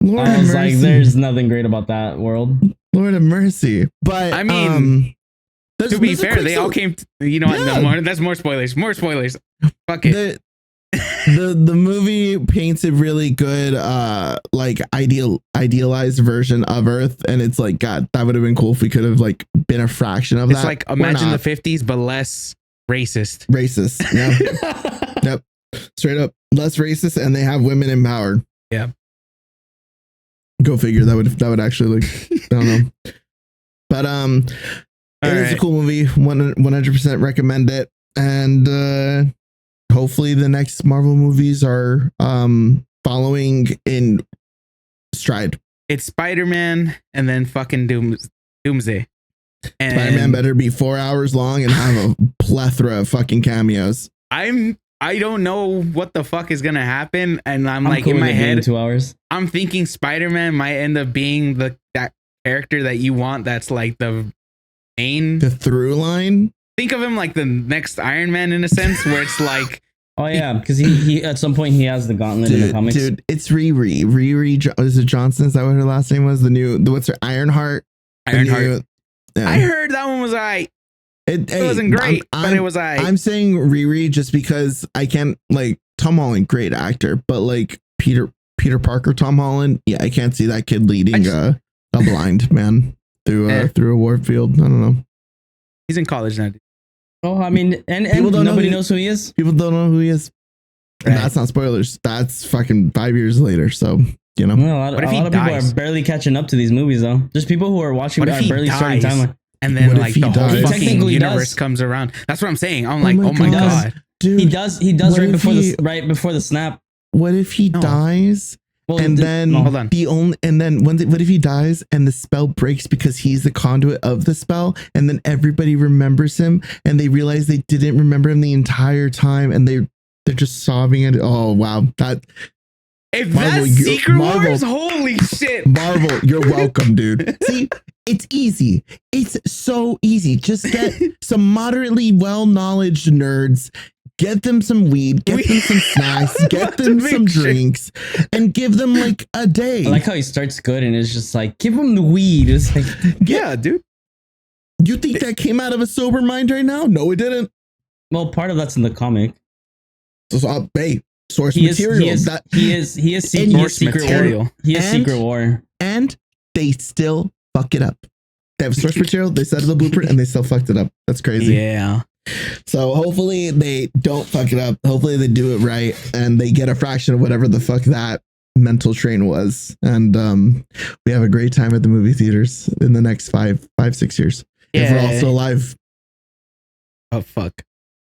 Lord I was have mercy. like, there's nothing great about that world. Lord have mercy. But I mean, to be fair, they all came. came. You know what? No more. That's more spoilers. More spoilers. Fuck it. The movie paints a really good like idealized version of Earth, and it's like, God, that would have been cool if we could have like been a fraction of that. It's like imagine the 50s, but less racist. Yeah. Yep. Straight up less racist, and they have women in power. Yeah. Go figure. That would actually like, I don't know. But it is a cool movie. 100% recommend it. And hopefully the next Marvel movies are following in stride. It's Spider-Man and then fucking Doomsday. And Spider-Man better be 4 hours long and have a plethora of fucking cameos. I don't know what the fuck is gonna happen, and I'm like, cool in my head, 2 hours. I'm thinking Spider-Man might end up being that character that you want. That's like the through line. Think of him like the next Iron Man in a sense, where it's like, oh yeah, because he at some point he has the gauntlet in the comics. Dude, it's Riri. Is it Johnson? Is that what her last name was? What's her Ironheart? Ironheart. Yeah. I heard that one was It wasn't great, but it was I'm saying Riri just because I can't, like, Tom Holland, great actor, but like Peter Parker, Tom Holland, yeah, I can't see that kid leading a blind man through a war field. I don't know. He's in college now. Oh, I mean, and nobody knows who he is. People don't know who he is. Right. And that's not spoilers. That's fucking 5 years later. So, Well, a lot of people are barely catching up to these movies, though. There's people who are watching are barely starting timeline. And then like the whole fucking universe comes around. That's what I'm saying. I'm like, oh my god, dude, he does right before the snap. What if he dies? Well, and then hold on. What if he dies and the spell breaks because he's the conduit of the spell, and then everybody remembers him and they realize they didn't remember him the entire time, and they're just sobbing it. Oh wow, if that's Secret Wars, holy shit. Marvel, you're welcome, dude. See, it's easy. It's so easy. Just get some moderately well-knowledge nerds, get them some weed, get them some snacks, get them some drinks, and give them like a day. I like how he starts good and it's just like, give him the weed. It's like, yeah, dude. You think that came out of a sober mind right now? No, it didn't. Well, part of that's in the comic. So, hey, source material. He is Secret War. And they still fuck it up. They have source material, they set the blueprint, and they still fucked it up. That's crazy. Yeah. So hopefully they don't fuck it up. Hopefully they do it right and they get a fraction of whatever the fuck that mental train was. And we have a great time at the movie theaters in the next 5-6 years. Yeah. If we're all still alive. Oh fuck.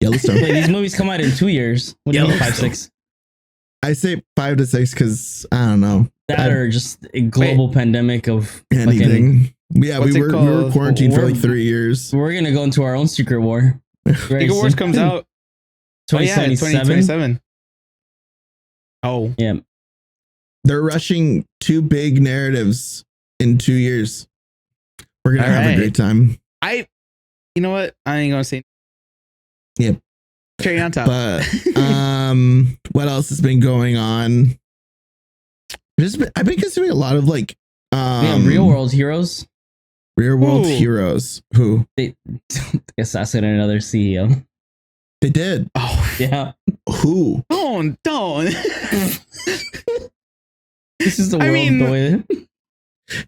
Yellowstone. Wait, these movies come out in 2 years. What do you mean 5-6? I say 5 to 6 because I don't know. That or just a global pandemic of anything. Yeah, we were quarantined for like 3 years. We're gonna go into our own Secret War. Secret Wars comes out 2027. Oh yeah, they're rushing 2 big narratives in 2 years. We're gonna have a great time. You know what? I ain't gonna say. Yep. Cherry on top. But what else has been going on? I've been consuming a lot of like real world heroes. Real world heroes. Who? They assassinated another CEO. They did. Oh yeah. Who? Don't. This is the world.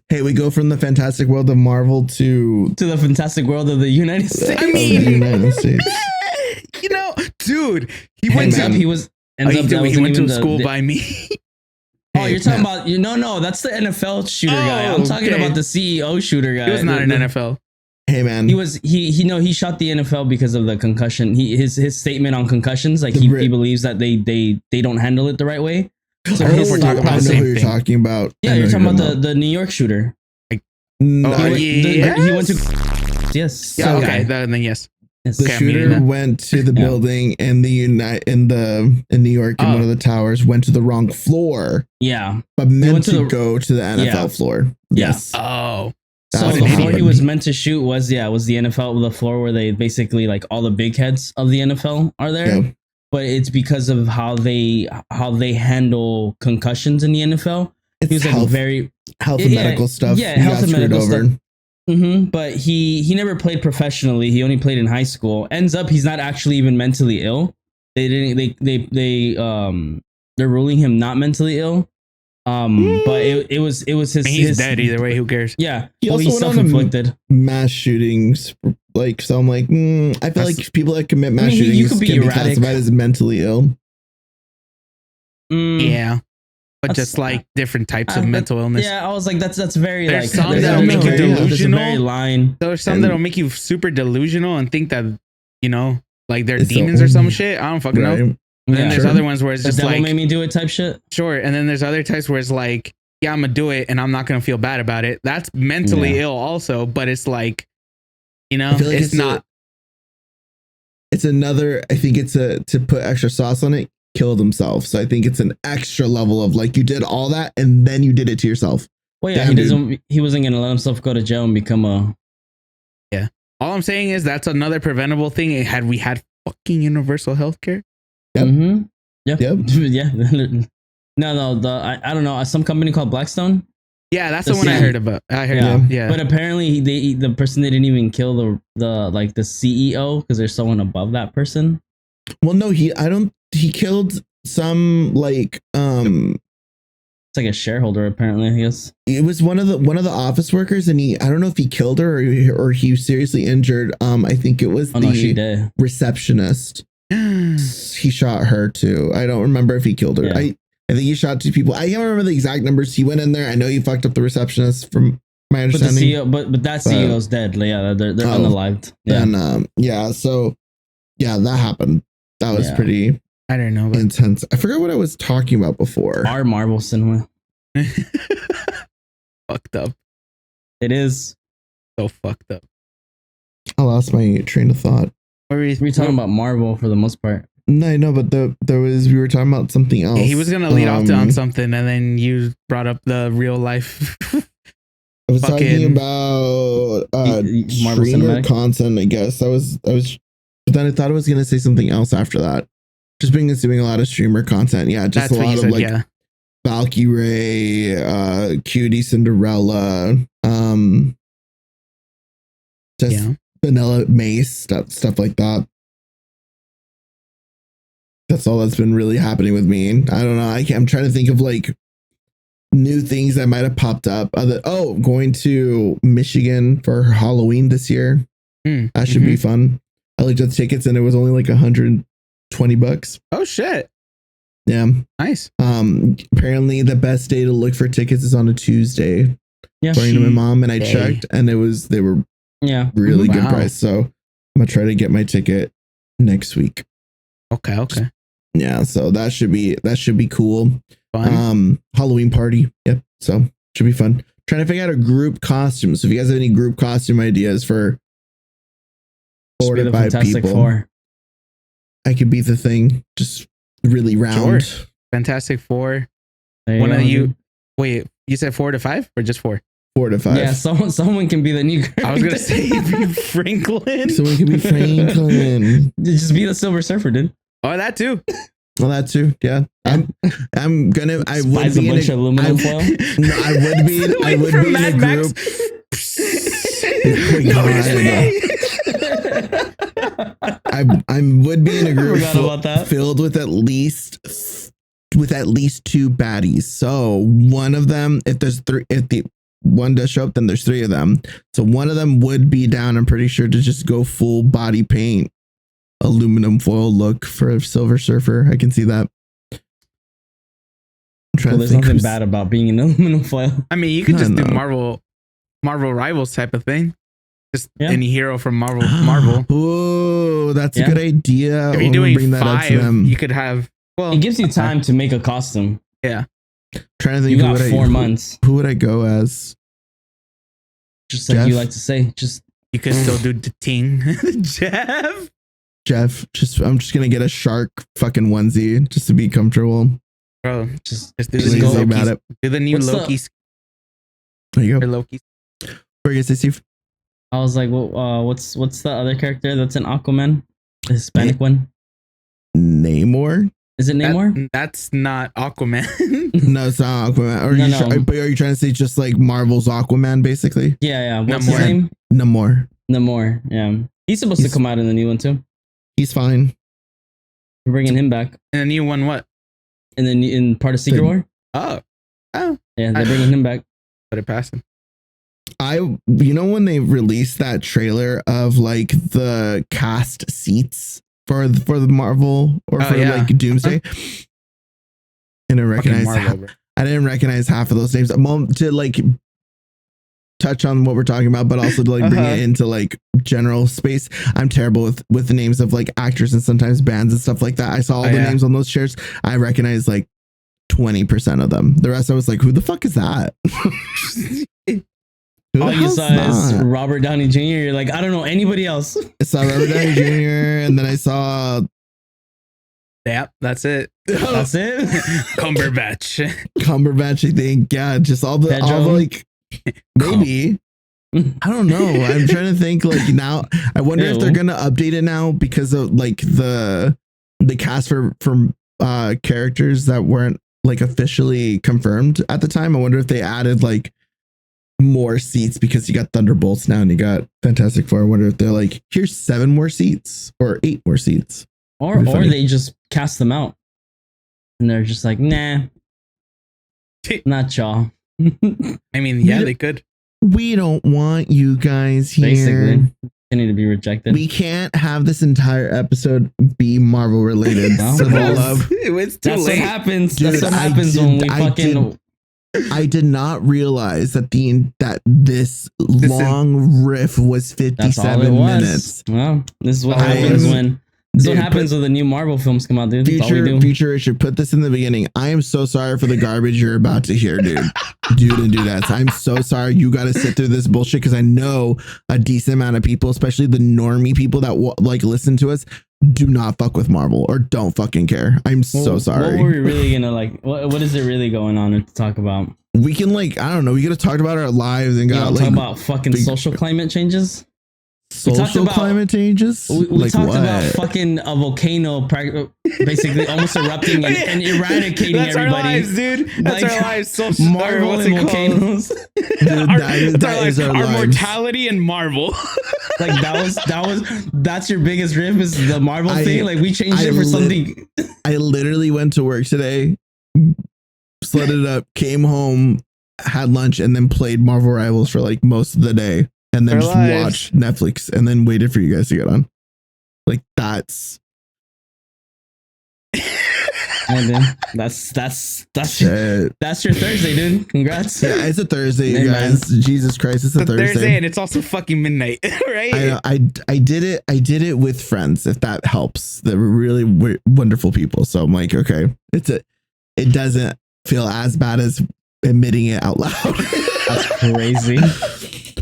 Hey, we go from the fantastic world of Marvel to the fantastic world of the United States. I mean, the United States. You know, dude, he Ends went up, to he was. Ends up, that he wasn't went to even school the, by me. Oh, you're talking about no, that's the NFL shooter guy. I'm talking okay. about the CEO shooter guy. He was not in NFL. Hey man, he shot the NFL because of the concussion. His statement on concussions, like he believes that they don't handle it the right way. So I his know thought who process. you're talking about. Yeah, you're talking about the New York shooter. No, He went to yes. Yeah, okay. Then yes. The shooter went to the building in New York in one of the towers, went to the wrong floor. Yeah. But meant to go to the NFL floor. Yes. Oh. So the floor he was meant to shoot was the NFL, the floor where they basically like all the big heads of the NFL are there. Yeah. But it's because of how they handle concussions in the NFL. It's he was like very health and medical stuff. Yeah, health and medical stuff. Mm-hmm. But he never played professionally. He only played in high school. Ends up he's not actually even mentally ill. They're ruling him not mentally ill. But it was his. He's dead either way. Who cares? Yeah. He's self-inflicted. Mass shootings, like so. I'm like, I feel like people that commit mass shootings can be classified as mentally ill. Yeah. But just like different types of mental illness. Yeah, I was like, that's very there's like some that'll make you delusional. Very line. There's some that'll make you super delusional and think that like they're demons or some shit. I don't fucking know. And then there's other ones where it's just like made me do it type shit. Sure. And then there's other types where it's like, yeah, I'm gonna do it and I'm not gonna feel bad about it. That's mentally ill also, but it's like, like it's not. It's another. I think it's to put extra sauce on it. Kill themselves. So I think it's an extra level of like you did all that and then you did it to yourself. Well, yeah, he wasn't gonna let himself go to jail and become a. Yeah. All I'm saying is that's another preventable thing. Had we had fucking universal healthcare. Yep. Mm-hmm. Yep. Yeah. No. I don't know. Some company called Blackstone. Yeah, that's the one I heard about. I heard. Yeah. But apparently, the person they didn't even kill the CEO because there's someone above that person. Well, no, he killed some like it's like a shareholder apparently. I guess it was one of the office workers, and I don't know if he killed her or he seriously injured. I think it was the receptionist. He shot her too. I don't remember if he killed her. Yeah. I think he shot 2 people. I can't remember the exact numbers. He went in there. I know he fucked up the receptionist from my understanding. But that CEO's dead. Yeah, they're unalived. Yeah. And so that happened. That was pretty. I don't know. Intense. I forgot what I was talking about before. Our Marvel cinema. Fucked up. It is so fucked up. I lost my train of thought. We're talking about Marvel for the most part. No, but we were talking about something else. He was gonna lead off on something, and then you brought up the real life. I was talking about Marvel streamer Cinematic content. I guess I was, but then I thought I was gonna say something else after that. Just being doing a lot of streamer content. Yeah, just a lot of like Valkyrie, Cutie Cinderella, Vanilla Mace stuff like that. That's all that's been really happening with me. I don't know. I'm trying to think of like new things that might have popped up. Going to Michigan for Halloween this year. That should be fun. I looked at the tickets and it was only like $120. Oh shit. Yeah. Nice. Apparently the best day to look for tickets is on a Tuesday. Yeah. According to my mom, and I checked and they were really good price. So I'm gonna try to get my ticket next week. Okay. Yeah, so that should be cool. Fun. Halloween party. Yep. So should be fun. Trying to figure out a group costume. So if you guys have any group costume ideas for 4 to 5 people, Four. I could be the thing. Just really round. Sure. Fantastic Four. One of you. Wait, you said 4 to 5 or just 4? 4 to 5. Yeah, someone can be the new character. I was gonna say Franklin. Someone can be Franklin. Just be the Silver Surfer, dude. Oh, that too. Well, that too. Yeah. I'm gonna. I would be a bunch of aluminum foil. No, I would be in a group. I would be in a group filled with at least 2 baddies. So one of them, if there's 3, if one does show up, then there's 3 of them. So one of them would be down, I'm pretty sure, to just go full body paint, aluminum foil look for a Silver Surfer. I can see that. Well, there's nothing bad about being an aluminum foil. I mean, you could just do Marvel Rivals type of thing. Just any hero from Marvel. Oh, that's a good idea. If you're doing 5, you could have. Well, it gives you time to make a costume. Yeah. Trying to think. You got 4 months. Who would I go as? Just like you like to say. Just you could still do the Ting. Jeff. I'm just gonna get a shark fucking onesie just to be comfortable. Bro, just do the new Loki. Do the new Loki. There you go. Loki. Where you say, Steve? I was like, well, what's the other character that's an Aquaman? The Hispanic one? Namor? Is it Namor? That's not Aquaman. No, it's not Aquaman. Are you trying to say just like Marvel's Aquaman, basically? Yeah. What's his name? Namor. Yeah. He's supposed to come out in the new one too. He's fine. We're bringing him back. And the new one, what? And then in part of Secret War? Oh. Yeah, they're bringing him back. Let it pass him. When they released that trailer of like the cast seats for the Marvel or like Doomsday, I didn't recognize half of those names. To like touch on what we're talking about, but also to like bring it into like general space. I'm terrible with the names of like actors and sometimes bands and stuff like that. I saw all the names on those chairs. I recognize like 20% of them. The rest I was like, who the fuck is that? All you saw is Robert Downey Jr. You're like, I don't know anybody else. I saw Robert Downey Jr. and then I saw. Yep, that's it. That's it. Cumberbatch, I think. Yeah, just all the like. Maybe. I don't know. I'm trying to think. Like now, I wonder if they're gonna update it now because of like the cast for characters that weren't like officially confirmed at the time. I wonder if they added like more seats because you got Thunderbolts now and you got Fantastic Four. I wonder if they're like, here's 7 more seats or 8 more seats, or they just cast them out and they're just like, nah, not y'all. I mean, they could. We don't want you guys here. Basically, they need to be rejected. We can't have this entire episode be Marvel related. It's too late. What happens. Dude, that's what happens when we fucking. I did not realize that this long riff was 57 minutes. Well, this is what happens when. This is what happens when the new Marvel films come out, dude. Future Richard, put this in the beginning. I am so sorry for the garbage you're about to hear, dude. Do that. I'm so sorry you got to sit through this bullshit because I know a decent amount of people, especially the normie people that like listen to us, do not fuck with Marvel or don't fucking care. I'm so sorry. What were we really gonna like? What is it really going on to talk about? We can like, I don't know. We could have talked about our lives and got talk about fucking social climate changes. Social climate changes. We talked about fucking a volcano, basically almost erupting and eradicating that's everybody. Our lives, dude. That's our lives. Social Marvel and volcanoes. Dude, that is our mortality and Marvel. Like that's your biggest riff is the Marvel thing. Like we changed it for something. I literally went to work today, slid it up, came home, had lunch, and then played Marvel Rivals for like most of the day. And then just watched Netflix and then waited for you guys to get on. Like that's that's your Thursday, dude. Congrats. Yeah, it's a Thursday, you guys. Man. Jesus Christ, it's a Thursday. And it's also fucking midnight, right? I did it with friends, if that helps. They were really wonderful people. So I'm like, okay, it doesn't feel as bad as admitting it out loud. That's crazy.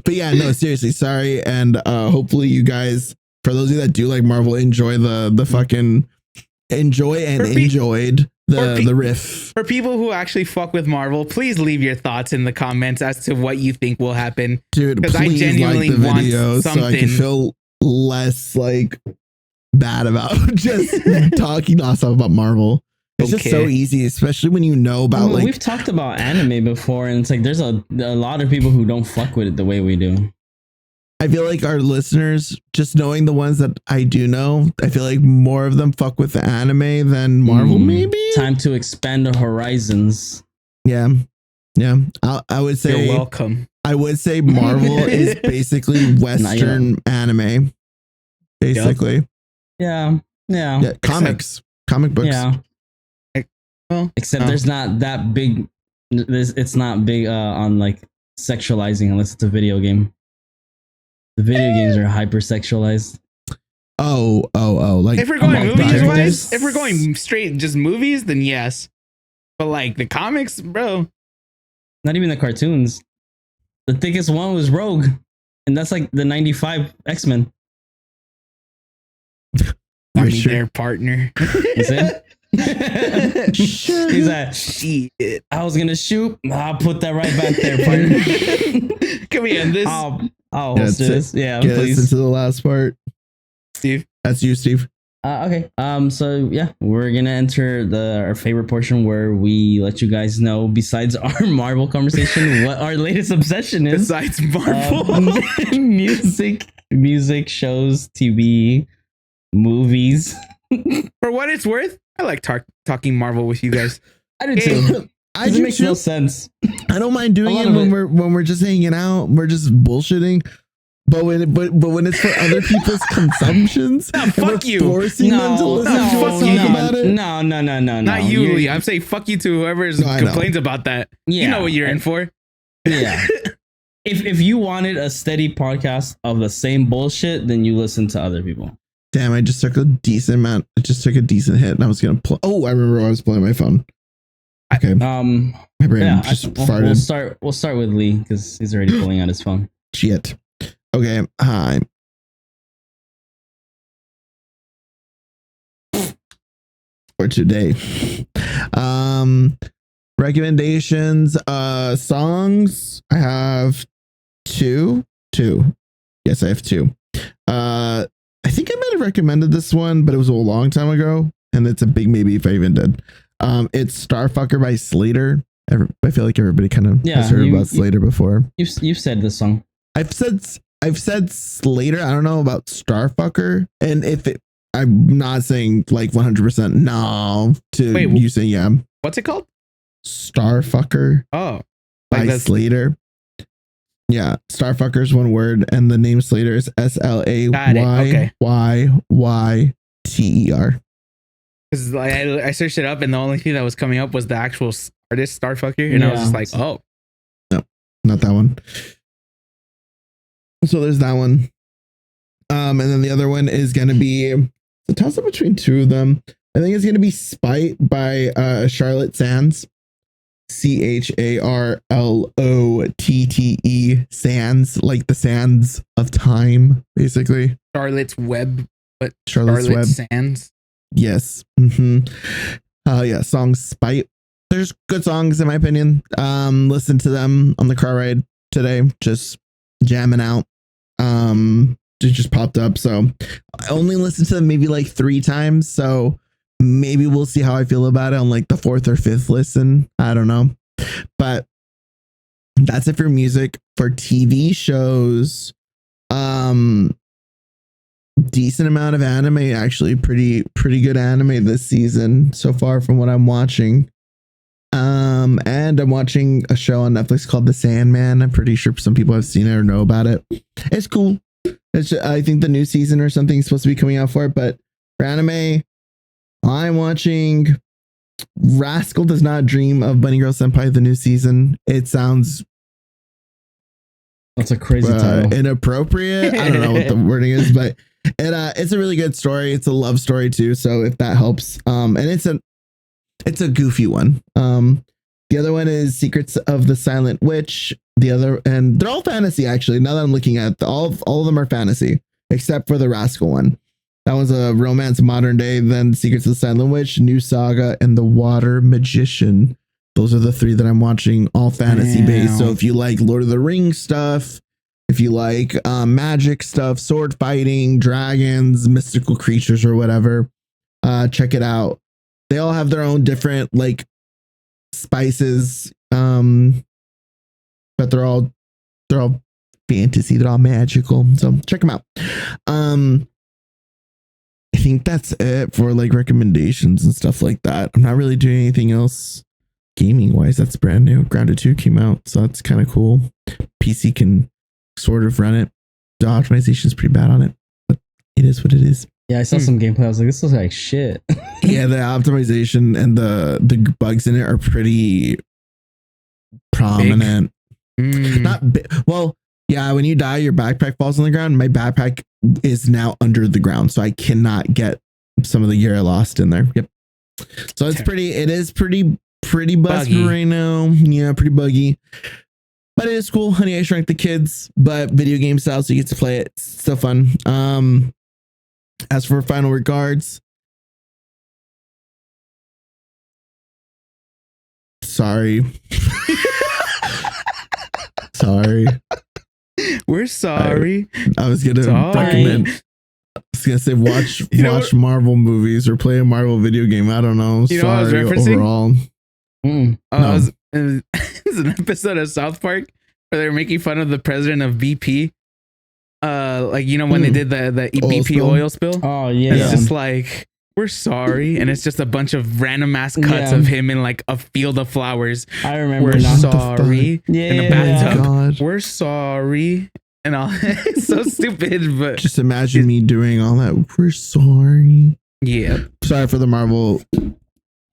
But yeah, no, seriously, sorry. And hopefully you guys, for those of you that do like Marvel, enjoy the fucking enjoyed the riff. For people who actually fuck with Marvel, please leave your thoughts in the comments as to what you think will happen. Dude, please I genuinely like the video want something. so I can feel less like bad about just talking nonstop about Marvel. It's just so easy, especially when you know about like we've talked about anime before, and it's like there's a lot of people who don't fuck with it the way we do. I feel like our listeners, just knowing the ones that I do know, I feel like more of them fuck with the anime than Marvel. Maybe time to expand the horizons. Yeah. I would say you're welcome. I would say Marvel is basically Western anime. Basically. Yeah. Comics. Comic books. Yeah. Well, Except there's not that big. It's not big on like sexualizing unless it's a video game. The video games are hypersexualized. Oh. Like if we're going movies Driving wise, if we're going straight just movies, then yes. But like the comics, bro. Not even the cartoons. The thickest one was Rogue, and that's like the '95 X-Men. I mean, sure. their partner. You see? He's like, shit. I was gonna shoot. I'll put that right back there, partner. Can we end this? I'll host this. Yeah, Get please. us into the last part. Steve. That's you, Steve. Okay. So yeah, we're gonna enter our favorite portion where we let you guys know, besides our Marvel conversation, what our latest obsession is. Besides Marvel, music, shows, TV, movies. For what it's worth, I like talking Marvel with you guys. I do too. It makes no sense. I don't mind doing it when we're just hanging out. We're just bullshitting. But when it's for other people's consumptions, no, fuck you. Forcing them to listen to us talk about it. No. Not you, Lee. I'm saying fuck you to whoever complains about that. Yeah, you know what you're in for. Yeah. If you wanted a steady podcast of the same bullshit, then you listen to other people. Damn, I just took a decent amount. I just took a decent hit, and I was gonna play. Oh, I remember I was playing my phone. Okay. My brain just farted. We'll start with Lee because he's already pulling out his phone. Shit. Okay. Hi. For today. Recommendations. Songs. I have two. Yes, I have two. I think I might have recommended this one, but it was a long time ago, and it's a big maybe if I even did. It's Starfucker by Slater. I feel like everybody kind of has heard about Slater before. You've said this song. I've said Slater. I don't know about Starfucker, and I'm not saying like 100% no to you saying yeah. What's it called? Starfucker. Oh, by Slater. Yeah, Starfucker's one word, and the name Slater is SLAYYYTER. Because I searched it up, and the only thing that was coming up was the actual artist Starfucker, and I was just like, oh, no, not that one. So there's that one. And then the other one is gonna be a toss up between two of them. I think it's gonna be Spite by Charlotte Sands. CHARLOTTE Sands, like the sands of time, basically. Charlotte's Web, but Charlotte's Web Sands. Yes. Yeah, song Spite. There's good songs in my opinion. Listen to them on the car ride today, just jamming out. It just popped up, so I only listened to them maybe like 3 times, so maybe we'll see how I feel about it on like the 4th or 5th listen. I don't know. But that's it for music. For TV shows, decent amount of anime, actually pretty good anime this season so far from what I'm watching. And I'm watching a show on Netflix called The Sandman. I'm pretty sure some people have seen it or know about it. It's cool. I think the new season or something is supposed to be coming out for it, but for anime, I'm watching Rascal Does Not Dream of Bunny Girl Senpai, the new season. It sounds that's a crazy title. Inappropriate. I don't know what the wording is, but it's a really good story. It's a love story too, so if that helps. And it's a goofy one. The other one is Secrets of the Silent Witch. And they're all fantasy actually. Now that I'm looking at all of them are fantasy except for the Rascal one. That was a romance modern day. Then Secrets of the Silent Witch, New Saga, and The Water Magician. Those are the 3 that I'm watching, all fantasy based. So if you like Lord of the Rings stuff, if you like magic stuff, sword fighting, dragons, mystical creatures, or whatever, check it out. They all have their own different like spices, but they're all fantasy. They're all magical. So check them out. I think that's it for like recommendations and stuff like that. I'm not really doing anything else gaming wise. That's brand new. Grounded 2 came out, so that's kind of cool. PC can sort of run it. The optimization is pretty bad on it, but it is what it is. Yeah, I saw some gameplay. I was like, this looks like shit. Yeah, the optimization and the bugs in it are pretty prominent. Not big. Well, yeah, when you die, your backpack falls on the ground. My backpack is now under the ground, so I cannot get some of the gear I lost in there. Yep. So it is pretty busted right now. Yeah, pretty buggy. But it is cool. Honey, I Shrunk the Kids, but video game style, so you get to play it. It's still fun. As for final regards, sorry. Sorry. We're sorry. I was gonna recommend. I was gonna say watch Marvel movies or play a Marvel video game. I don't know. You know what I was referencing? Overall. No. It's an episode of South Park where they were making fun of the president of BP. Like, you know, when they did the BP oil spill. Oh yeah. It's just like, we're sorry, and it's just a bunch of random ass cuts of him in like a field of flowers. I remember. We're sorry. Yeah, in a bathtub. God. We're sorry. And all it's so stupid, but just imagine me doing all that. We're sorry. Yeah. Sorry for the Marvel.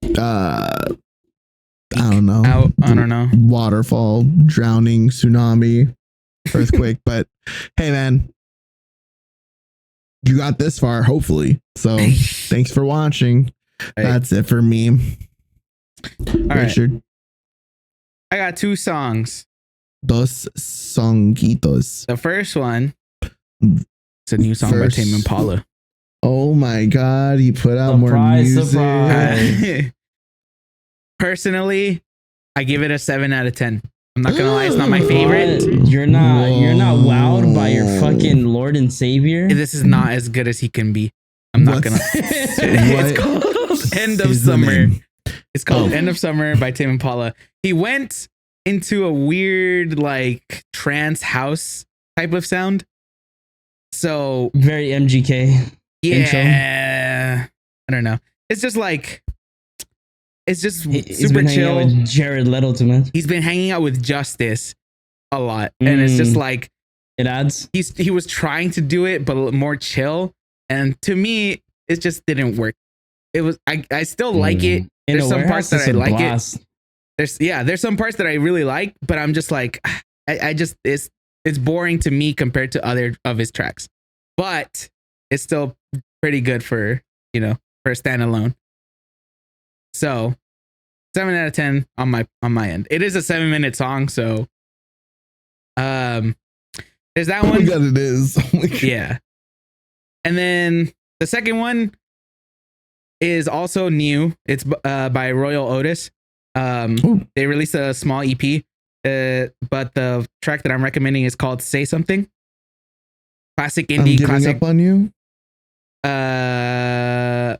I don't know. I don't know. Waterfall, drowning, tsunami, earthquake. But hey, man, you got this far, hopefully. So thanks for watching. That's it for me. All Richard. Right. I got 2 songs. Dos songuitos. The first one, it's a new song by Tame Impala. Oh my God, he put out more music. Surprise. Personally, I give it a 7 out of 10. I'm not gonna lie, it's not my favorite. You're not wowed by your fucking Lord and Savior. This is not as good as he can be. I'm not gonna. It's called End of Summer. It's called End of Summer by Tame Impala. He went into a weird like trance house type of sound. So very MGK. Yeah. Intro. I don't know. It's just like super chill. With Jared Leto too much. He's been hanging out with Justice a lot, and it's just like it adds. He was trying to do it, but more chill, and to me, it just didn't work. It was I still like it. There's some parts that I like it. There's some parts that I really like, but I'm just like I just it's boring to me compared to other of his tracks, but it's still pretty good for for a standalone. So 7 out of 10 on my end. It is a 7-minute song, so there's that one. God, it is. Yeah. And then the second one is also new. It's by Royal Otis. They released a small EP, but the track that I'm recommending is called Say Something. Classic indie. I'm giving up on you.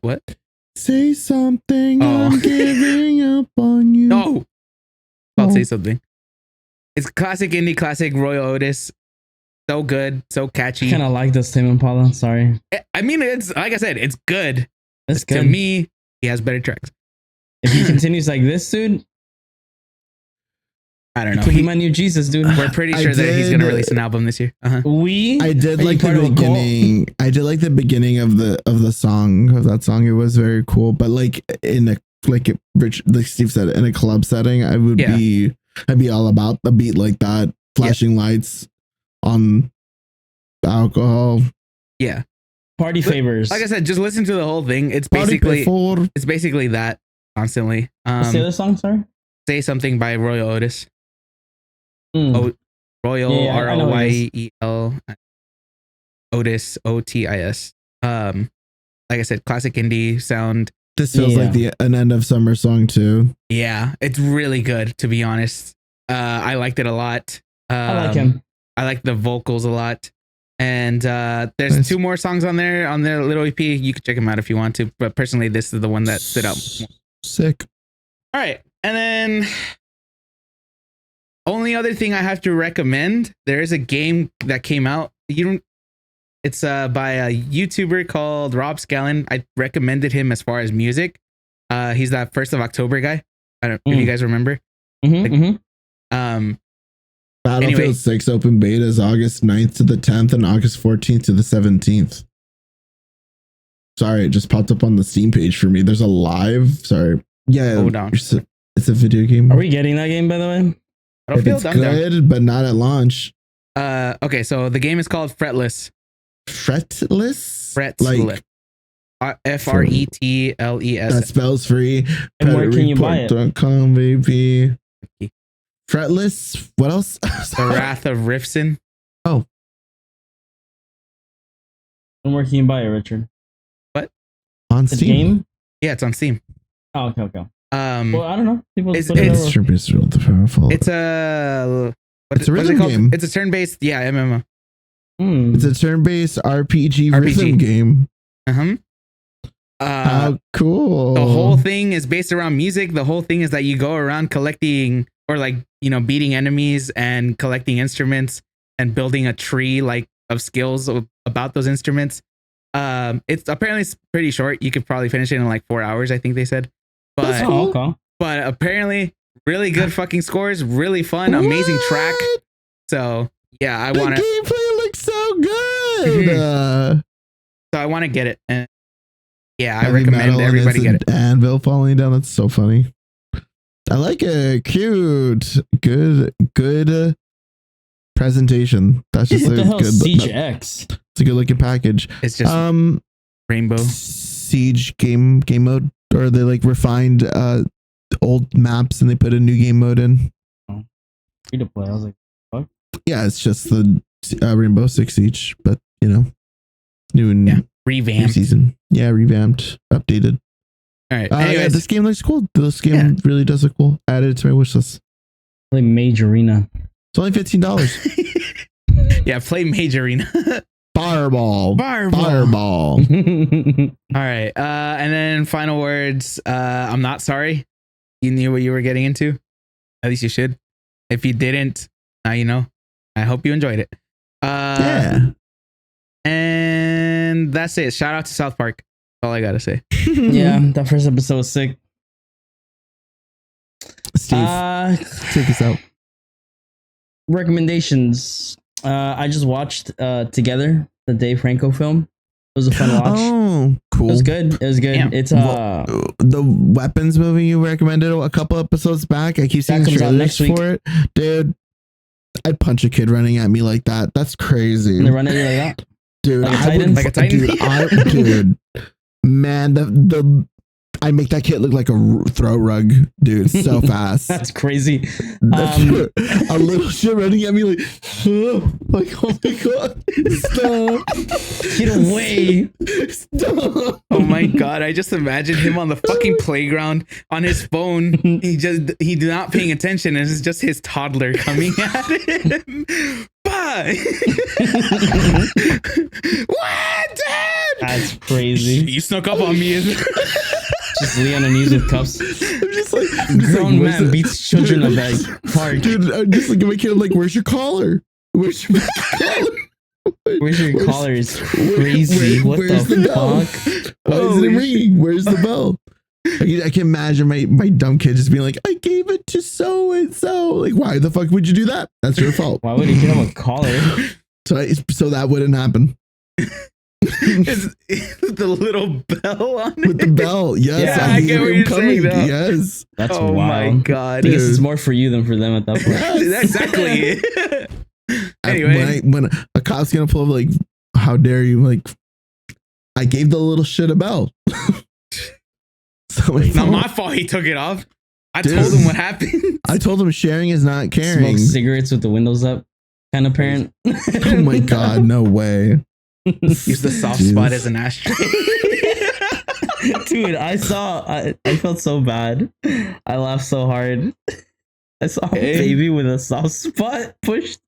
What? Say something. I'm giving up on you. No. I'll say something. It's classic indie, classic Royal Otis. So good, so catchy. I kind of like this Tame Impala. Sorry. I mean, it's like I said, it's good. It's good. To me, he has better tracks. If he continues like this, dude, I don't know. Could be my new Jesus, dude. We're pretty sure that he's gonna release an album this year. I did like the beginning. I did like the beginning of the song of that song. It was very cool. But like like Steve said, in a club setting, I'd be all about the beat like that, flashing lights on alcohol. Yeah. Party favors. Like I said, just listen to the whole thing. It's basically that constantly. What's the other song, sorry? Say Something by Royal Otis. Royal ROYEL Otis OTIS. Like I said, classic indie sound. This feels like an End of Summer song too. Yeah, it's really good, to be honest. I liked it a lot. I like him. I like the vocals a lot. And there's 2 more songs on their little EP. You can check them out if you want to. But personally, this is the one that stood out. Sick. All right. And then only other thing I have to recommend, there is a game that came out. It's by a YouTuber called Rob Scallon. I recommended him as far as music. He's that 1st of October guy. I don't know if you guys remember. By Battlefield Anyway. 6 open beta is August 9th to the 10th and August 14th to the 17th. Sorry, it just popped up on the Steam page for me. There's a live. Sorry. Yeah. Hold on. It's a video game. Are we getting that game, by the way? If it's good, but not at launch. Okay, so the game is called Fretless. Fretless? Fretless. F-R-E-T-L-E-S. That spells free. And where can you buy it? .com, baby. Fretless. What else? The Wrath of Rifson. Oh. And where can you buy it, Richard? What? On The Steam. game? Yeah, it's on Steam. Oh, okay. Well, I don't know. People it's put it it's, over. it's a It's a rhythm game. It's a turn-based, yeah, MMO. It's a turn-based RPG rhythm game. How cool. The whole thing is based around music. The whole thing is that you go around collecting or like, you know, beating enemies and collecting instruments and building a tree like of skills about those instruments. It's apparently pretty short. You could probably finish it in like 4 hours, I think they said. But, but apparently really good fucking scores, really fun, amazing track. So yeah, I want to. Gameplay looks so good. So I want to get it. And yeah, I recommend everybody get it. Anvil falling down. That's so funny. I like it. Cute. Good presentation. That's just What the hell? good. Siege X. It's a good looking package. It's just Rainbow Siege game mode, or they like refined old maps and they put a new game mode in. Free to play. I was like, fuck. Yeah, it's just the Rainbow Six Siege, but you know, new and revamped season. Yeah, revamped, updated. All right. Yeah, this game looks cool. This game really does look cool. Added it to my wish list. Play Mage Arena. It's only $15. Yeah, play Mage Arena. Fireball. All right. And then final words. I'm not sorry. You knew what you were getting into. At least you should. If you didn't, now you know. I hope you enjoyed it. Yeah. And that's it. Shout out to South Park. That's all I gotta say. Yeah, that first episode was sick. Steve, take us out. Recommendations. I just watched Together, the Dave Franco film. It was a fun watch. Oh, cool. It was good. Damn. It's the Weapons movie you recommended a couple episodes back. I keep seeing trailers for it. Dude, I'd punch a kid running at me like that. That's crazy. They run at you like that? Dude, like a Titan? Like a Titan? Dude, man, I make that kid look like a throw rug, dude, so fast. That's crazy. A little shit running at me like oh my god, stop, get away, stop. Oh my god, I just imagine him on the fucking playground on his phone. He's not paying attention, and it's just his toddler coming at him. Bye. What, Dad? That's crazy. You snuck up on me. Just Leon and News with cups. I'm just like, grown man beats children at that park. Dude, I'm just looking at my kid. I'm like, where's your collar? Where's your collar? Where's your collar? Is crazy. What the fuck? Why isn't it ringing? Where's the bell? I can imagine my dumb kid just being like, I gave it to so and so. Like, why the fuck would you do that? That's your fault. Why would he give him a collar? So that wouldn't happen. The little bell on it. With the bell, yes. Yeah, I get what you're saying. Yes. That's oh wild. My god. I guess it's more for you than for them at that point. That's exactly it. Anyway, when a cop's gonna pull up, like, how dare you? Like, I gave the little shit a bell. So it's not my fault he took it off. I told him what happened. I told him sharing is not caring. Smoke cigarettes with the windows up kind of parent. Oh my god, no way. Use the soft spot as an ashtray. Dude, I felt so bad. I laughed so hard. I saw a baby with a soft spot pushed.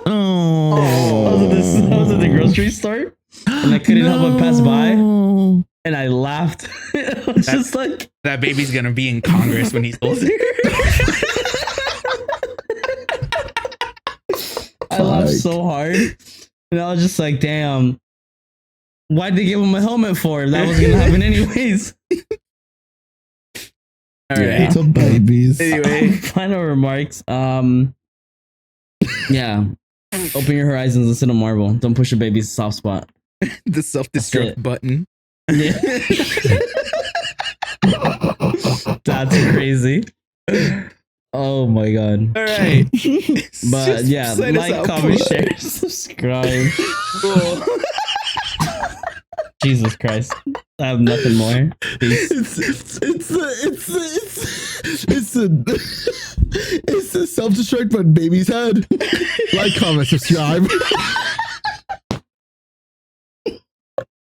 Oh. I was at the grocery store and I couldn't help but pass by and I laughed. I was just like, that baby's gonna be in Congress when he's older. I laughed so hard. And I was just like, damn, why'd they give him a helmet for? That was gonna happen anyways. All right. It's a babies. Anyway, final remarks. Yeah. Open your horizons and sit on marble. Don't push a baby's soft spot. The self-destruct button. Yeah. That's crazy. Oh my god. All right. But yeah, like, comment, share, subscribe. Cool. Jesus Christ. I have nothing more. Peace. It's the self-destruct button, baby's head. Like, comment, subscribe.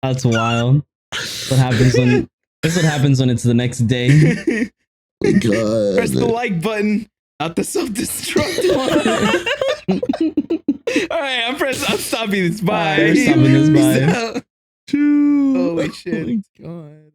That's wild. What happens when that's what happens when it's the next day. Oh God. Press the like button, not the self-destruct one. All right, I'm stopping this. Bye. We're stopping this. Bye. Holy shit. Oh my God.